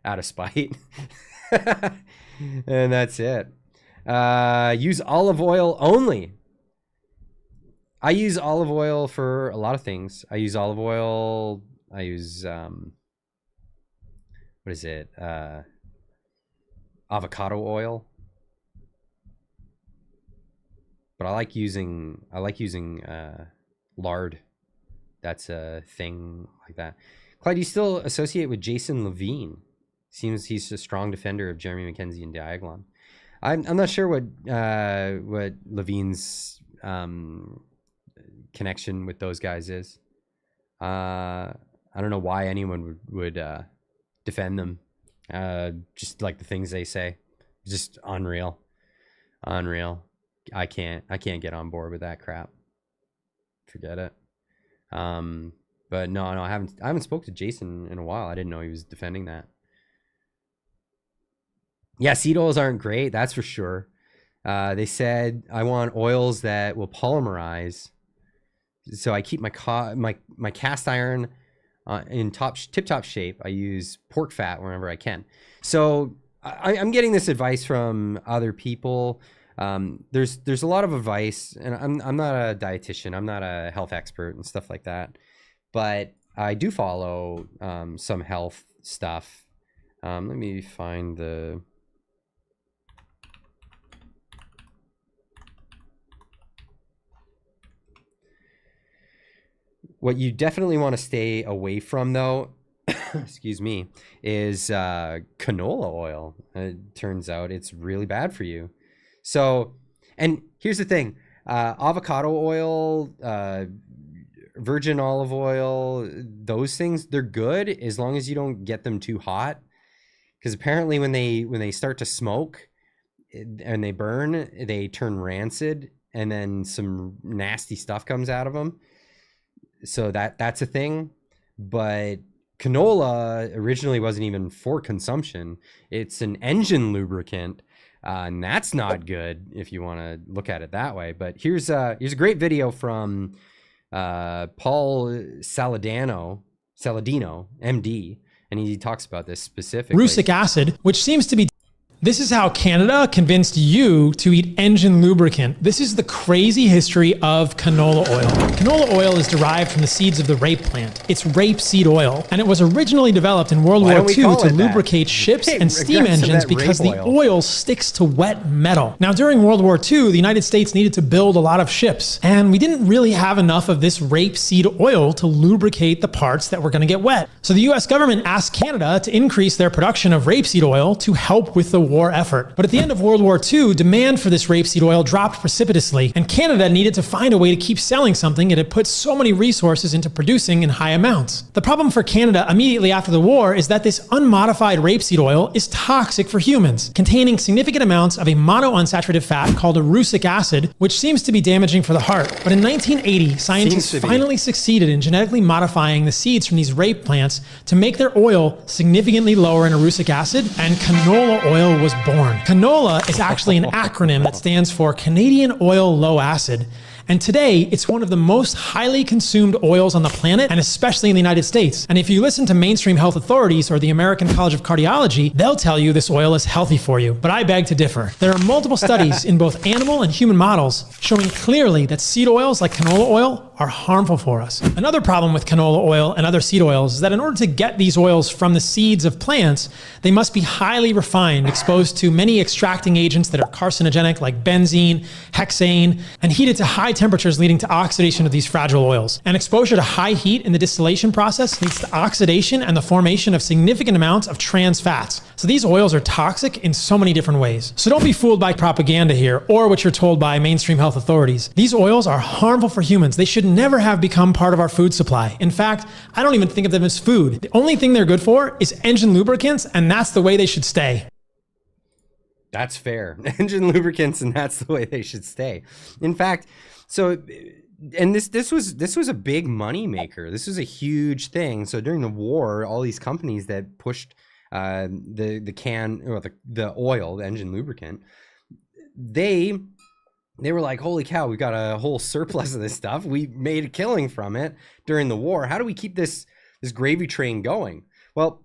[SPEAKER 1] out of spite. And that's it. Use olive oil only. I use olive oil for a lot of things. I use olive oil. I use, what is it? Avocado oil. But I like using lard. That's a thing like that. Clyde, you still associate with Jason Levine? Seems he's a strong defender of Jeremy McKenzie and Diagolon. I'm not sure what Levine's connection with those guys is. I don't know why anyone would defend them. Just like the things they say, just unreal. I can't get on board with that crap. Forget it. But no, I haven't spoke to Jason in a while. I didn't know he was defending that. Yeah, seed oils aren't great, that's for sure. They said I want oils that will polymerize, so I keep my cast iron in tip-top shape. I use pork fat whenever I can. So I'm getting this advice from other people. There's a lot of advice, and I'm not a dietitian, I'm not a health expert and stuff like that, but I do follow some health stuff. Let me find the. What you definitely want to stay away from, though, excuse me, is canola oil. It turns out it's really bad for you. So, and here's the thing, avocado oil, virgin olive oil, those things, they're good as long as you don't get them too hot. Because apparently when they start to smoke and they burn, they turn rancid, and then some nasty stuff comes out of them. So that's a thing. But canola originally wasn't even for consumption. It's an engine lubricant. And that's not good if you want to look at it that way. But here's a great video from Paul Saladino, MD, and he talks about this specifically.
[SPEAKER 9] Rusic acid, which seems to be. This is how Canada convinced you to eat engine lubricant. This is the crazy history of canola oil. Canola oil is derived from the seeds of the rape plant. It's rapeseed oil, and it was originally developed in World War II to lubricate ships and steam engines because the oil sticks to wet metal. Now, during World War II, the United States needed to build a lot of ships, and we didn't really have enough of this rapeseed oil to lubricate the parts that were going to get wet. So the US government asked Canada to increase their production of rapeseed oil to help with the war effort. But at the end of World War II, demand for this rapeseed oil dropped precipitously, and Canada needed to find a way to keep selling something it had put so many resources into producing in high amounts. The problem for Canada immediately after the war is that this unmodified rapeseed oil is toxic for humans, containing significant amounts of a monounsaturated fat called erucic acid, which seems to be damaging for the heart. But in 1980, scientists finally succeeded in genetically modifying the seeds from these rape plants to make their oil significantly lower in erucic acid, and canola oil was born. Canola is actually an acronym that stands for Canadian Oil Low Acid. And today, it's one of the most highly consumed oils on the planet, and especially in the United States. And if you listen to mainstream health authorities or the American College of Cardiology, they'll tell you this oil is healthy for you. But I beg to differ. There are multiple studies in both animal and human models showing clearly that seed oils like canola oil are harmful for us. Another problem with canola oil and other seed oils is that in order to get these oils from the seeds of plants, they must be highly refined, exposed to many extracting agents that are carcinogenic like benzene, hexane, and heated to high temperatures leading to oxidation of these fragile oils. And exposure to high heat in the distillation process leads to oxidation and the formation of significant amounts of trans fats. So these oils are toxic in so many different ways. So don't be fooled by propaganda here or what you're told by mainstream health authorities. These oils are harmful for humans. They should never have become part of our food supply. In fact, I don't even think of them as food. The only thing they're good for is engine lubricants, and that's the way they should stay.
[SPEAKER 1] That's fair. Engine lubricants, and that's the way they should stay. In fact, so, and this was a big money maker. This was a huge thing. So during the war, all these companies that pushed the can or the oil, the engine lubricant, they were like, holy cow, we got a whole surplus of this stuff. We made a killing from it during the war. How do we keep this gravy train going? Well,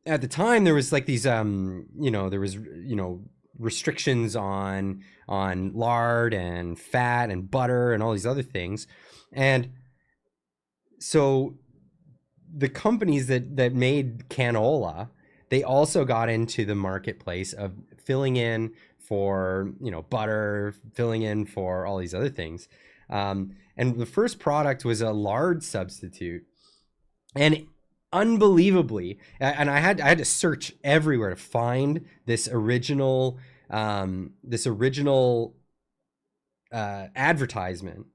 [SPEAKER 1] at the time there was like these restrictions on lard and fat and butter and all these other things. And so the companies that made canola, they also got into the marketplace of filling in for, butter, filling in for all these other things. And the first product was a lard substitute. And unbelievably, and I had to search everywhere to find this original advertisement,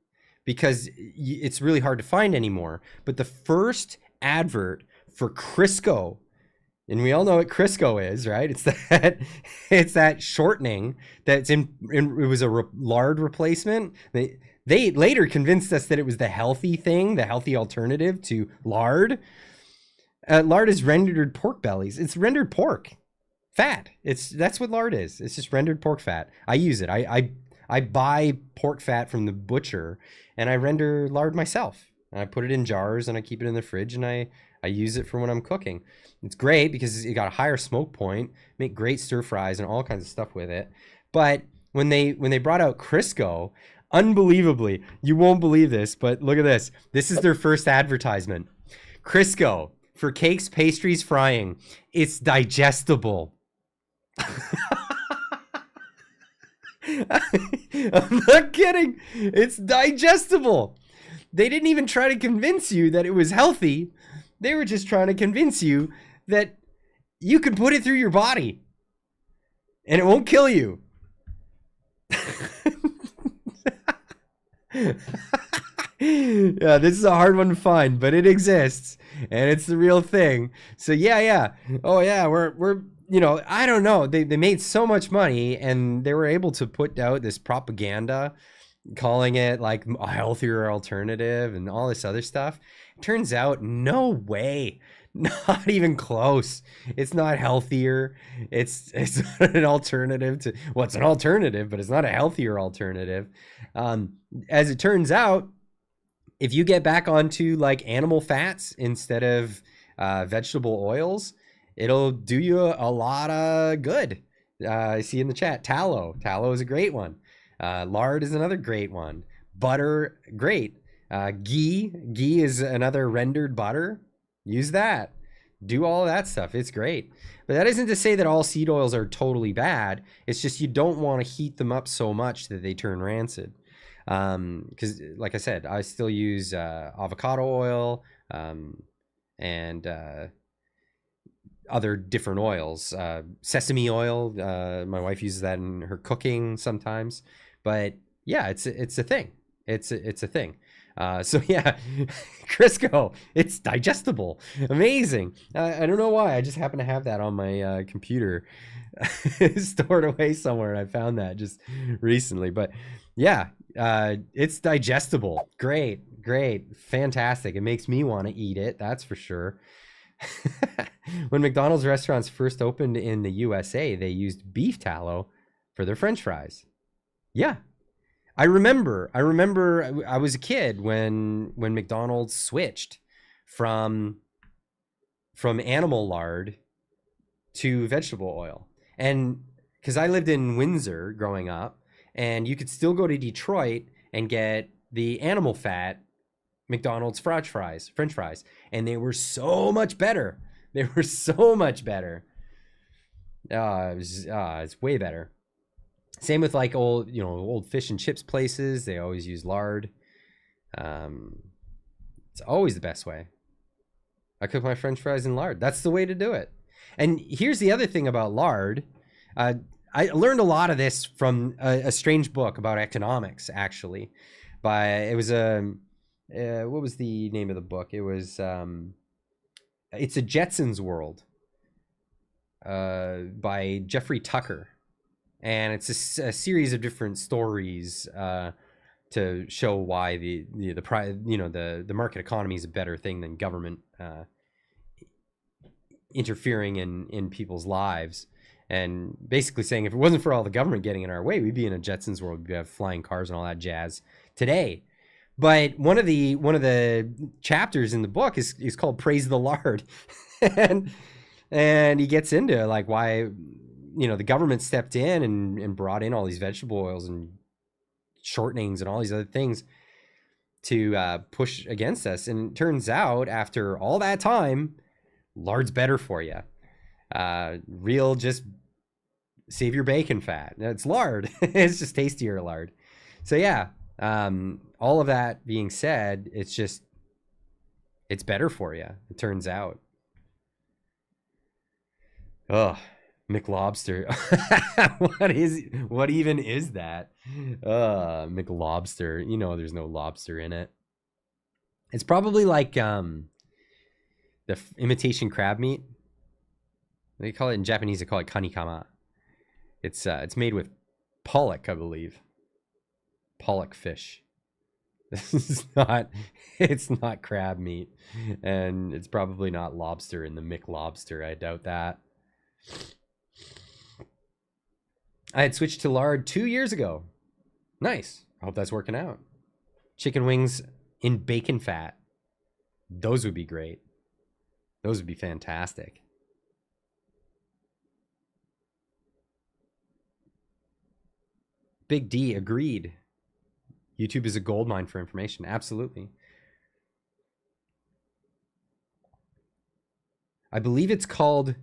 [SPEAKER 1] because it's really hard to find anymore. But the first advert for Crisco, and we all know what Crisco is, right? It's that shortening that's it was a lard replacement. They later convinced us that it was the healthy thing, the healthy alternative to lard. Lard is rendered pork bellies. It's rendered pork fat. That's what lard is. It's just rendered pork fat. I use it. I buy pork fat from the butcher and I render lard myself. And I put it in jars and I keep it in the fridge and I use it for when I'm cooking. It's great because it got a higher smoke point, make great stir fries and all kinds of stuff with it. But when they brought out Crisco, unbelievably, you won't believe this, but look at this. This is their first advertisement. Crisco for cakes, pastries, frying. It's digestible. I'm not kidding. It's digestible. They didn't even try to convince you that it was healthy. They were just trying to convince you that you can put it through your body and it won't kill you. Yeah, this is a hard one to find, but it exists and it's the real thing. So yeah. Oh yeah, we're I don't know. They made so much money and they were able to put out this propaganda calling it like a healthier alternative and all this other stuff. Turns out, no way. Not even close. It's not healthier. It's not an alternative to, well, it's an alternative, but it's not a healthier alternative. As it turns out, if you get back onto like animal fats instead of vegetable oils, it'll do you a lot of good. I see in the chat, tallow. Tallow is a great one. Lard is another great one. Butter, great. Ghee is another rendered butter. Use that. Do all of that stuff. It's great. But that isn't to say that all seed oils are totally bad. It's just you don't want to heat them up so much that they turn rancid. Because like I said, I still use avocado oil and other different oils. Sesame oil, my wife uses that in her cooking sometimes. But yeah, it's a thing. It's a thing. So yeah, Crisco, it's digestible. Amazing. I don't know why. I just happen to have that on my computer stored away somewhere. And I found that just recently. But yeah, it's digestible. Great. Fantastic. It makes me want to eat it. That's for sure. When McDonald's restaurants first opened in the USA, they used beef tallow for their French fries. Yeah. I remember I was a kid when McDonald's switched from animal lard to vegetable oil. And because I lived in Windsor growing up, and you could still go to Detroit and get the animal fat McDonald's French fries, and they were so much better. It's way better. Same with like old fish and chips places. They always use lard. It's always the best way. I cook my French fries in lard. That's the way to do it. And here's the other thing about lard. I learned a lot of this from a strange book about economics, actually. It was what was the name of the book? It was it's a Jetsons World by Jeffrey Tucker, and it's a series of different stories to show why the market economy is a better thing than government interfering in people's lives, and basically saying if it wasn't for all the government getting in our way, we'd be in a Jetsons World. We'd have flying cars and all that jazz today. But one of the chapters in the book is called "Praise the Lard," and he gets into like why the government stepped in and brought in all these vegetable oils and shortenings and all these other things to push against us. And it turns out after all that time, lard's better for you. Real, just save your bacon fat. It's lard. It's just tastier lard. So yeah. All of that being said, it's better for you, it turns out. Oh, McLobster. What even is that? McLobster. There's no lobster in it. It's probably like the imitation crab meat. They call it in Japanese, they call it kanikama. It's made with pollock, I believe. Pollock fish. It's not crab meat, and it's probably not lobster in the McLobster. I doubt that. I had switched to lard 2 years ago. Nice. I hope that's working out. Chicken wings in bacon fat. Those would be great. Those would be fantastic. Big D agreed. YouTube is a goldmine for information. Absolutely. I believe it's called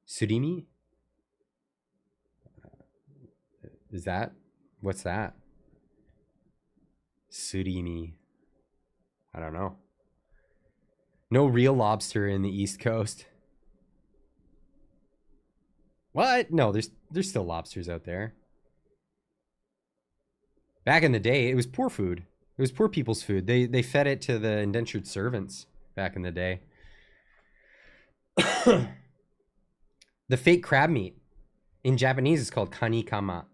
[SPEAKER 1] surimi. What's that? Surimi. I don't know. No real lobster in the East Coast. What? No, there's still lobsters out there. Back in the day, it was poor food. It was poor people's food. They fed it to the indentured servants back in the day. The fake crab meat in Japanese is called kanikama.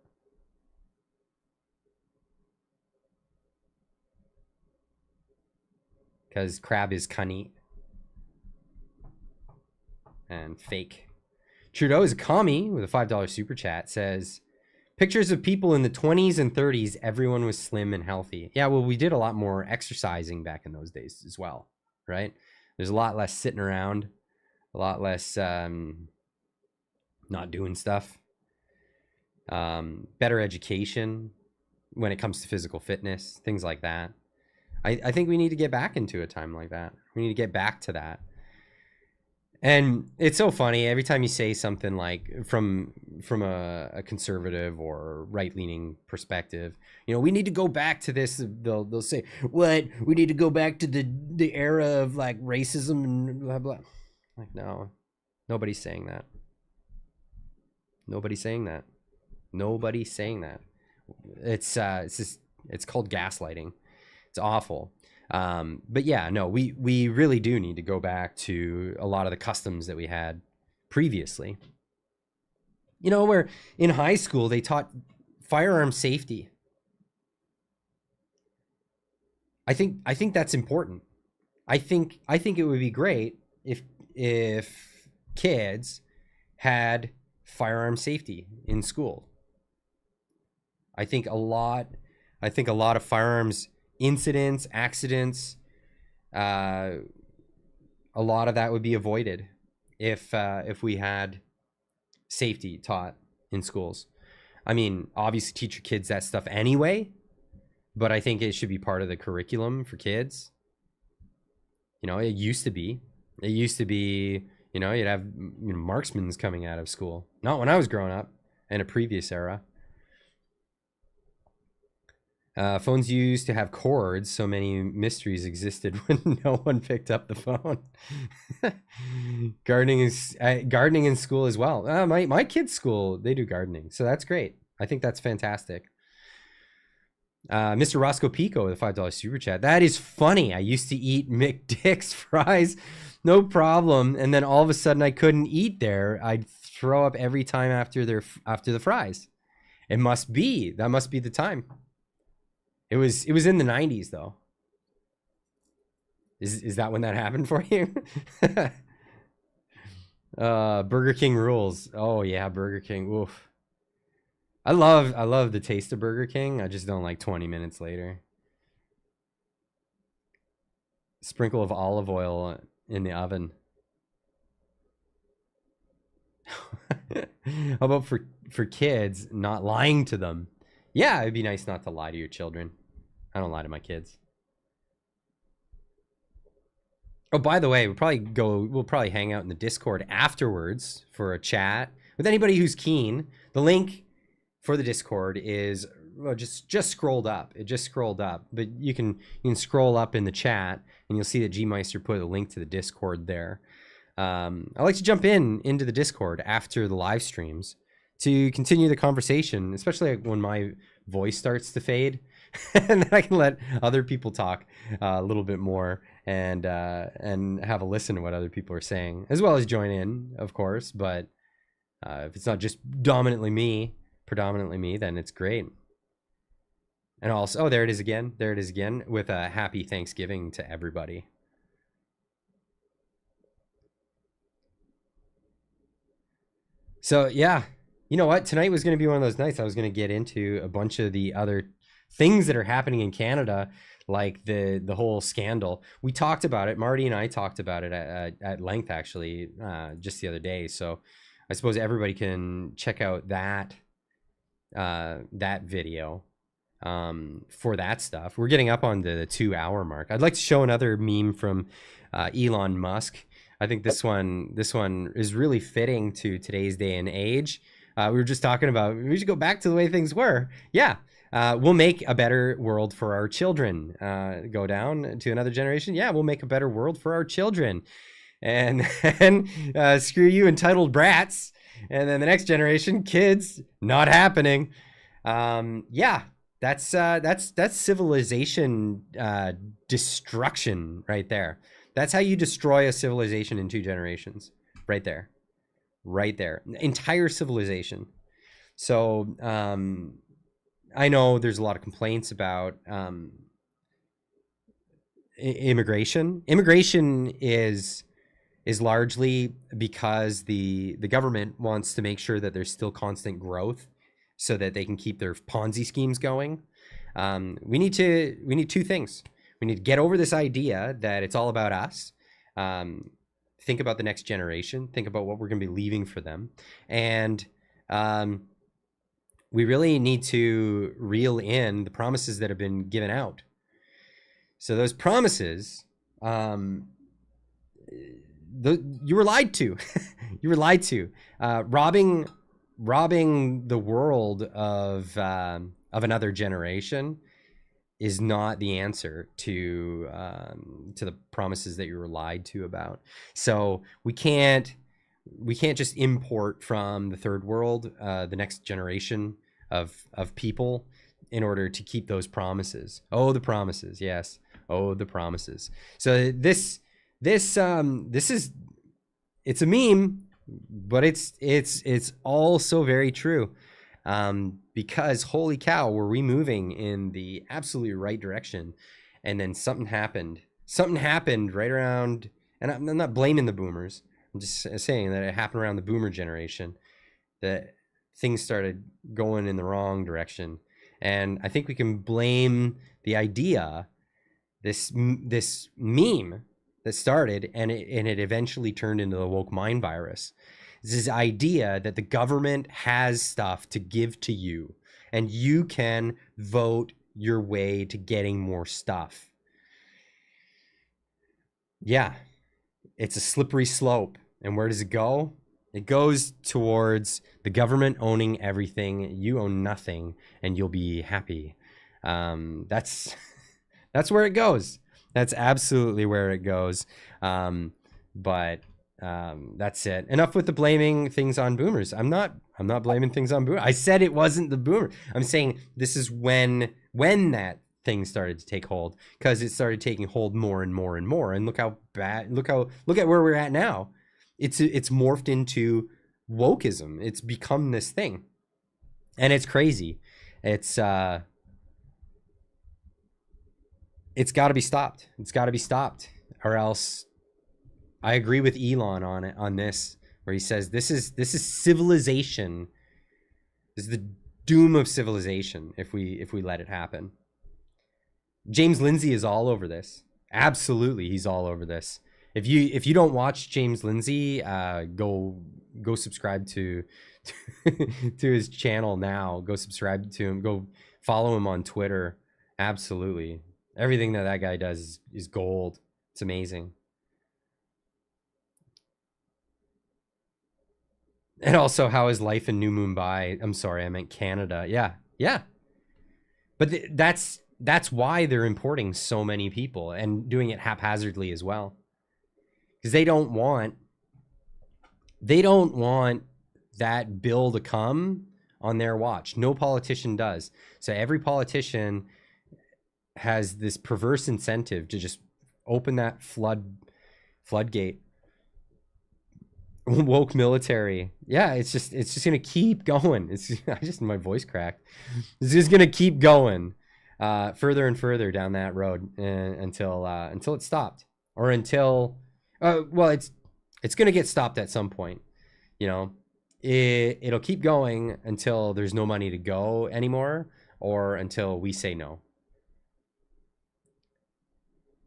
[SPEAKER 1] Because crab is kani. And fake. Trudeau is a commie with a $5 super chat. Says, pictures of people in the 20s and 30s, everyone was slim and healthy. Yeah, well, we did a lot more exercising back in those days as well, right? There's a lot less sitting around, a lot less not doing stuff. Better education when it comes to physical fitness, things like that. I think we need to get back into a time like that. We need to get back to that. And it's so funny every time you say something like from a conservative or right-leaning perspective, we need to go back to this. They'll say, what? We need to go back to the era of like racism and blah blah. Like, no, nobody's saying that. Nobody's saying that. Nobody's saying that. It's called gaslighting. It's awful. But yeah, no, we really do need to go back to a lot of the customs that we had previously. Where in high school they taught firearm safety. I think that's important. I think it would be great if kids had firearm safety in school. I think a lot of firearms incidents, accidents, a lot of that would be avoided if we had safety taught in schools. I mean, obviously teach your kids that stuff anyway, but I think it should be part of the curriculum for kids. It used to be, you'd have marksmen's coming out of school. Not when I was growing up, in a previous era. Phones used to have cords, so many mysteries existed when no one picked up the phone. Gardening in school as well. My kids' school, they do gardening, so that's great. I think that's fantastic. Mr. Roscoe Pico with a $5 super chat. That is funny. I used to eat McDick's fries, no problem, and then all of a sudden I couldn't eat there. I'd throw up every time after the fries. That must be the time. It was in the 90s though. Is that when that happened for you? Burger King rules. Oh yeah, Burger King. Oof. I love the taste of Burger King. I just don't like 20 minutes later. Sprinkle of olive oil in the oven. How about for kids, not lying to them? Yeah, it'd be nice not to lie to your children. I don't lie to my kids. Oh, by the way, we'll probably hang out in the Discord afterwards for a chat with anybody who's keen. The link for the Discord is just scrolled up. It just scrolled up, but you can scroll up in the chat and you'll see that Gmeister put a link to the Discord there. I like to jump into the Discord after the live streams to continue the conversation, especially when my voice starts to fade, and then I can let other people talk a little bit more and have a listen to what other people are saying, as well as join in, of course. But if it's not just predominantly me, then it's great. And also, oh, there it is again. There it is again with a happy Thanksgiving to everybody. So yeah, you know what? Tonight was going to be one of those nights. I was going to get into a bunch of the other things that are happening in Canada, like the whole scandal. We talked about it. Marty and I talked about it at length, actually, just the other day. So I suppose everybody can check out that video for that stuff. We're getting up on the 2-hour mark. I'd like to show another meme from Elon Musk. I think this one is really fitting to today's day and age. We were just talking about we should go back to the way things were. Yeah, we'll make a better world for our children. Go down to another generation. Yeah, we'll make a better world for our children. And screw you, entitled brats. And then the next generation, kids, not happening. Yeah, that's civilization destruction right there. That's how you destroy a civilization in 2 generations. Right there. Right there. Entire civilization. So I know there's a lot of complaints about immigration. Immigration is largely because the government wants to make sure that there's still constant growth so that they can keep their Ponzi schemes going. We need 2 things. We need to get over this idea that it's all about us. Think about the next generation. Think about what we're going to be leaving for them. And we really need to reel in the promises that have been given out. So those promises, you were lied to. You were lied to. Robbing the world of another generation is not the answer to the promises that you were lied to about. So we can't just import from the third world the next generation of people in order to keep those promises. Oh, the promises, yes. Oh, the promises. So this is, it's a meme, but it's also very true. Because holy cow, were we moving in the absolutely right direction, and then something happened right around, and I'm not blaming the boomers, I'm just saying that it happened around the boomer generation, that things started going in the wrong direction. And I think we can blame the idea, this meme that started, and it eventually turned into the woke mind virus. This idea that the government has stuff to give to you and you can vote your way to getting more stuff. Yeah, it's a slippery slope. And where does it go? It goes towards the government owning everything. You own nothing and you'll be happy. That's that's where it goes. That's absolutely where it goes. But that's it. Enough with the blaming things on boomers. I'm not blaming things on boomers. I said it wasn't the boomer. I'm saying this is when that thing started to take hold, because it started taking hold more and more and more. And look how bad. Look at where we're at now. It's morphed into wokeism. It's become this thing, and it's crazy. It's got to be stopped. It's got to be stopped, or else. I agree with Elon on this, where he says this is civilization. This is the doom of civilization if we let it happen. James Lindsay is all over this. Absolutely, he's all over this. If you don't watch James Lindsay, go subscribe to his channel now. Go subscribe to him. Go follow him on Twitter. Absolutely, everything that guy does is gold. It's amazing. And also, how is life in New Mumbai? I'm sorry, I meant Canada. Yeah. But that's why they're importing so many people and doing it haphazardly as well. Because they don't want that bill to come on their watch. No politician does. So every politician has this perverse incentive to just open that floodgate. Woke military. Yeah, it's just gonna keep going. My voice cracked. It's just gonna keep going further and further down that road until it's stopped, or until it's gonna get stopped at some point. You know, it'll keep going until there's no money to go anymore, or until we say no.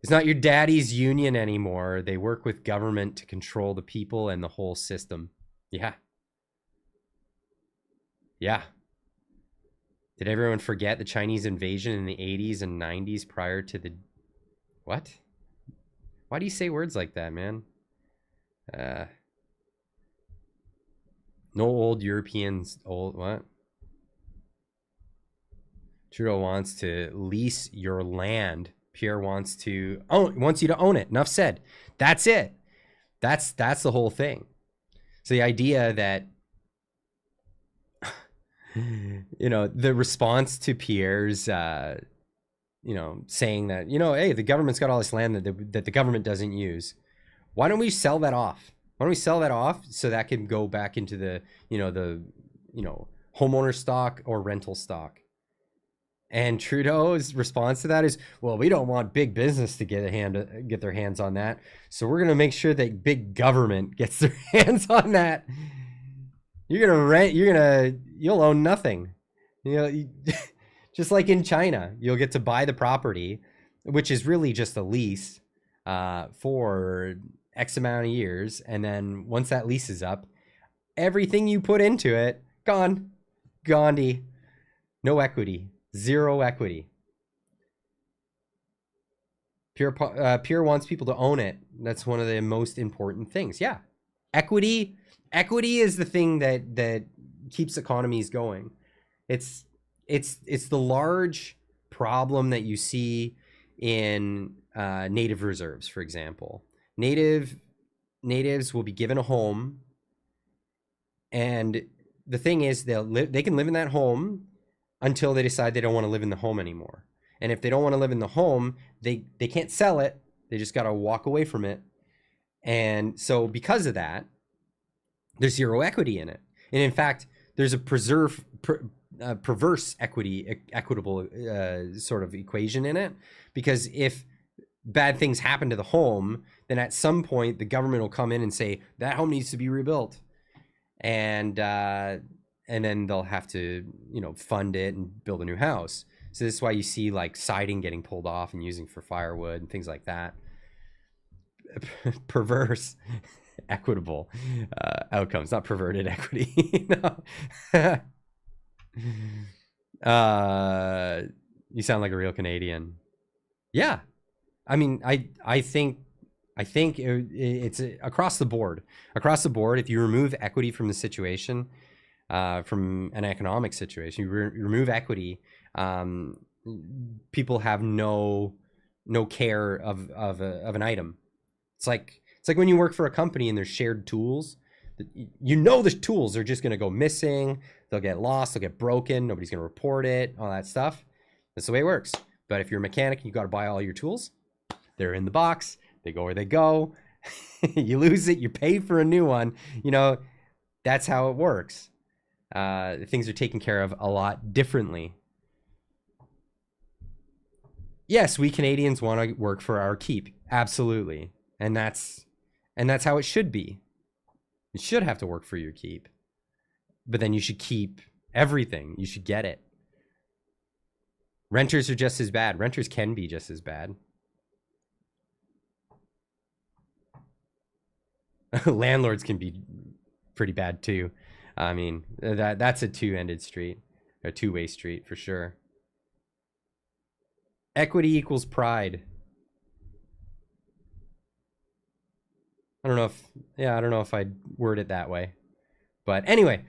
[SPEAKER 1] It's not your daddy's union anymore. They work with government to control the people and the whole system. Yeah. Did everyone forget the Chinese invasion in the 80s and 90s prior to the... What? Why do you say words like that, man? No old Europeans... Old... What? Trudeau wants to lease your land. Pierre wants you to own it. Enough said. That's it. That's the whole thing. So the idea that the response to Pierre's saying that, hey, the government's got all this land that the government doesn't use. Why don't we sell that off? Why don't we sell that off so that can go back into the homeowner stock or rental stock? And Trudeau's response to that is, well, we don't want big business to get their hands on that. So we're going to make sure that big government gets their hands on that. You're going to rent, you'll own nothing. Just like in China, you'll get to buy the property, which is really just a lease for X amount of years. And then once that lease is up, everything you put into it, gone. Gandhi. No equity. Zero equity. Pierre wants people to own it. That's one of the most important things. Yeah. Equity is the thing that keeps economies going. It's the large problem that you see in native reserves, for example. Natives will be given a home, and the thing is they can live in that home until they decide they don't want to live in the home anymore. And if they don't want to live in the home, they can't sell it. They just got to walk away from it. And so because of that, there's zero equity in it. And in fact, there's a perverse equitable sort of equation in it, because if bad things happen to the home, then at some point the government will come in and say that home needs to be rebuilt. And then they'll have to, fund it and build a new house. So this is why you see like siding getting pulled off and using for firewood and things like that. Perverse, equitable outcomes, not perverted equity. You sound like a real Canadian. Yeah, I mean, I think it's across the board. Across the board, if you remove equity from the situation. From an economic situation, you remove equity, people have no care of an item. It's like when you work for a company and there's shared tools. You know the tools are just going to go missing. They'll get lost. They'll get broken. Nobody's going to report it. All that stuff. That's the way it works. But if you're a mechanic, you got to buy all your tools. They're in the box. They go where they go. You lose it. You pay for a new one. You know, that's how it works. Things are taken care of a lot differently. Yes, we Canadians want to work for our keep. Absolutely. And that's how it should be. You should have to work for your keep. But then you should keep everything. You should get it. Renters are just as bad. Renters can be just as bad. Landlords can be pretty bad too. I mean, that's a two-ended street. A two-way street for sure. Equity equals pride. I don't know if I'd word it that way. But anyway,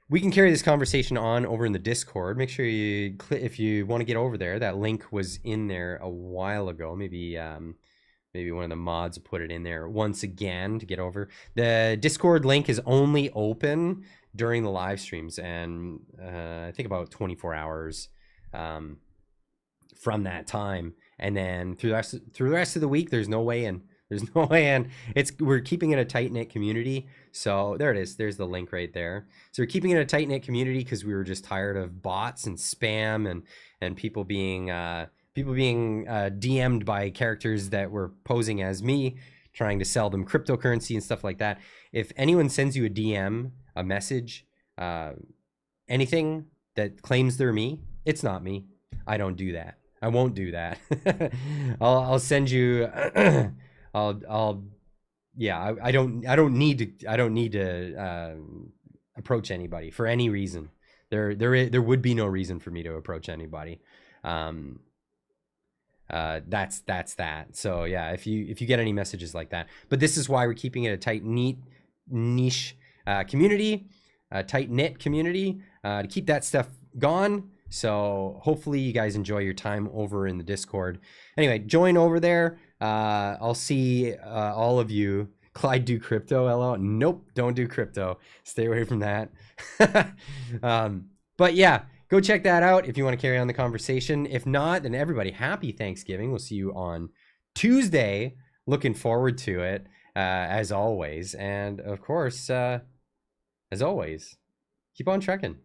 [SPEAKER 1] we can carry this conversation on over in the Discord. Make sure you if you want to get over there. That link was in there a while ago. Maybe one of the mods will put it in there once again to get over. The Discord link is only open during the live streams, and I think about 24 hours from that time. And then through the rest of the week, there's no way in. There's no way in. We're keeping it a tight-knit community. So there it is. There's the link right there. So we're keeping it a tight-knit community because we were just tired of bots and spam and people being DM'd by characters that were posing as me, trying to sell them cryptocurrency and stuff like that. If anyone sends you a DM, a message, anything that claims they're me, it's not me. I don't do that. I won't do that. I'll send you. I don't need to approach anybody for any reason. There would be no reason for me to approach anybody. That's that. So yeah, if you get any messages like that, but this is why we're keeping it a tight, niche community, a tight knit community, to keep that stuff gone. So hopefully you guys enjoy your time over in the Discord. Anyway, join over there. I'll see all of you. Clyde, do crypto? LO? Nope, don't do crypto. Stay away from that. But yeah, go check that out if you want to carry on the conversation. If not, then everybody, happy Thanksgiving. We'll see you on Tuesday. Looking forward to it, as always. And of course, as always, keep on trekking.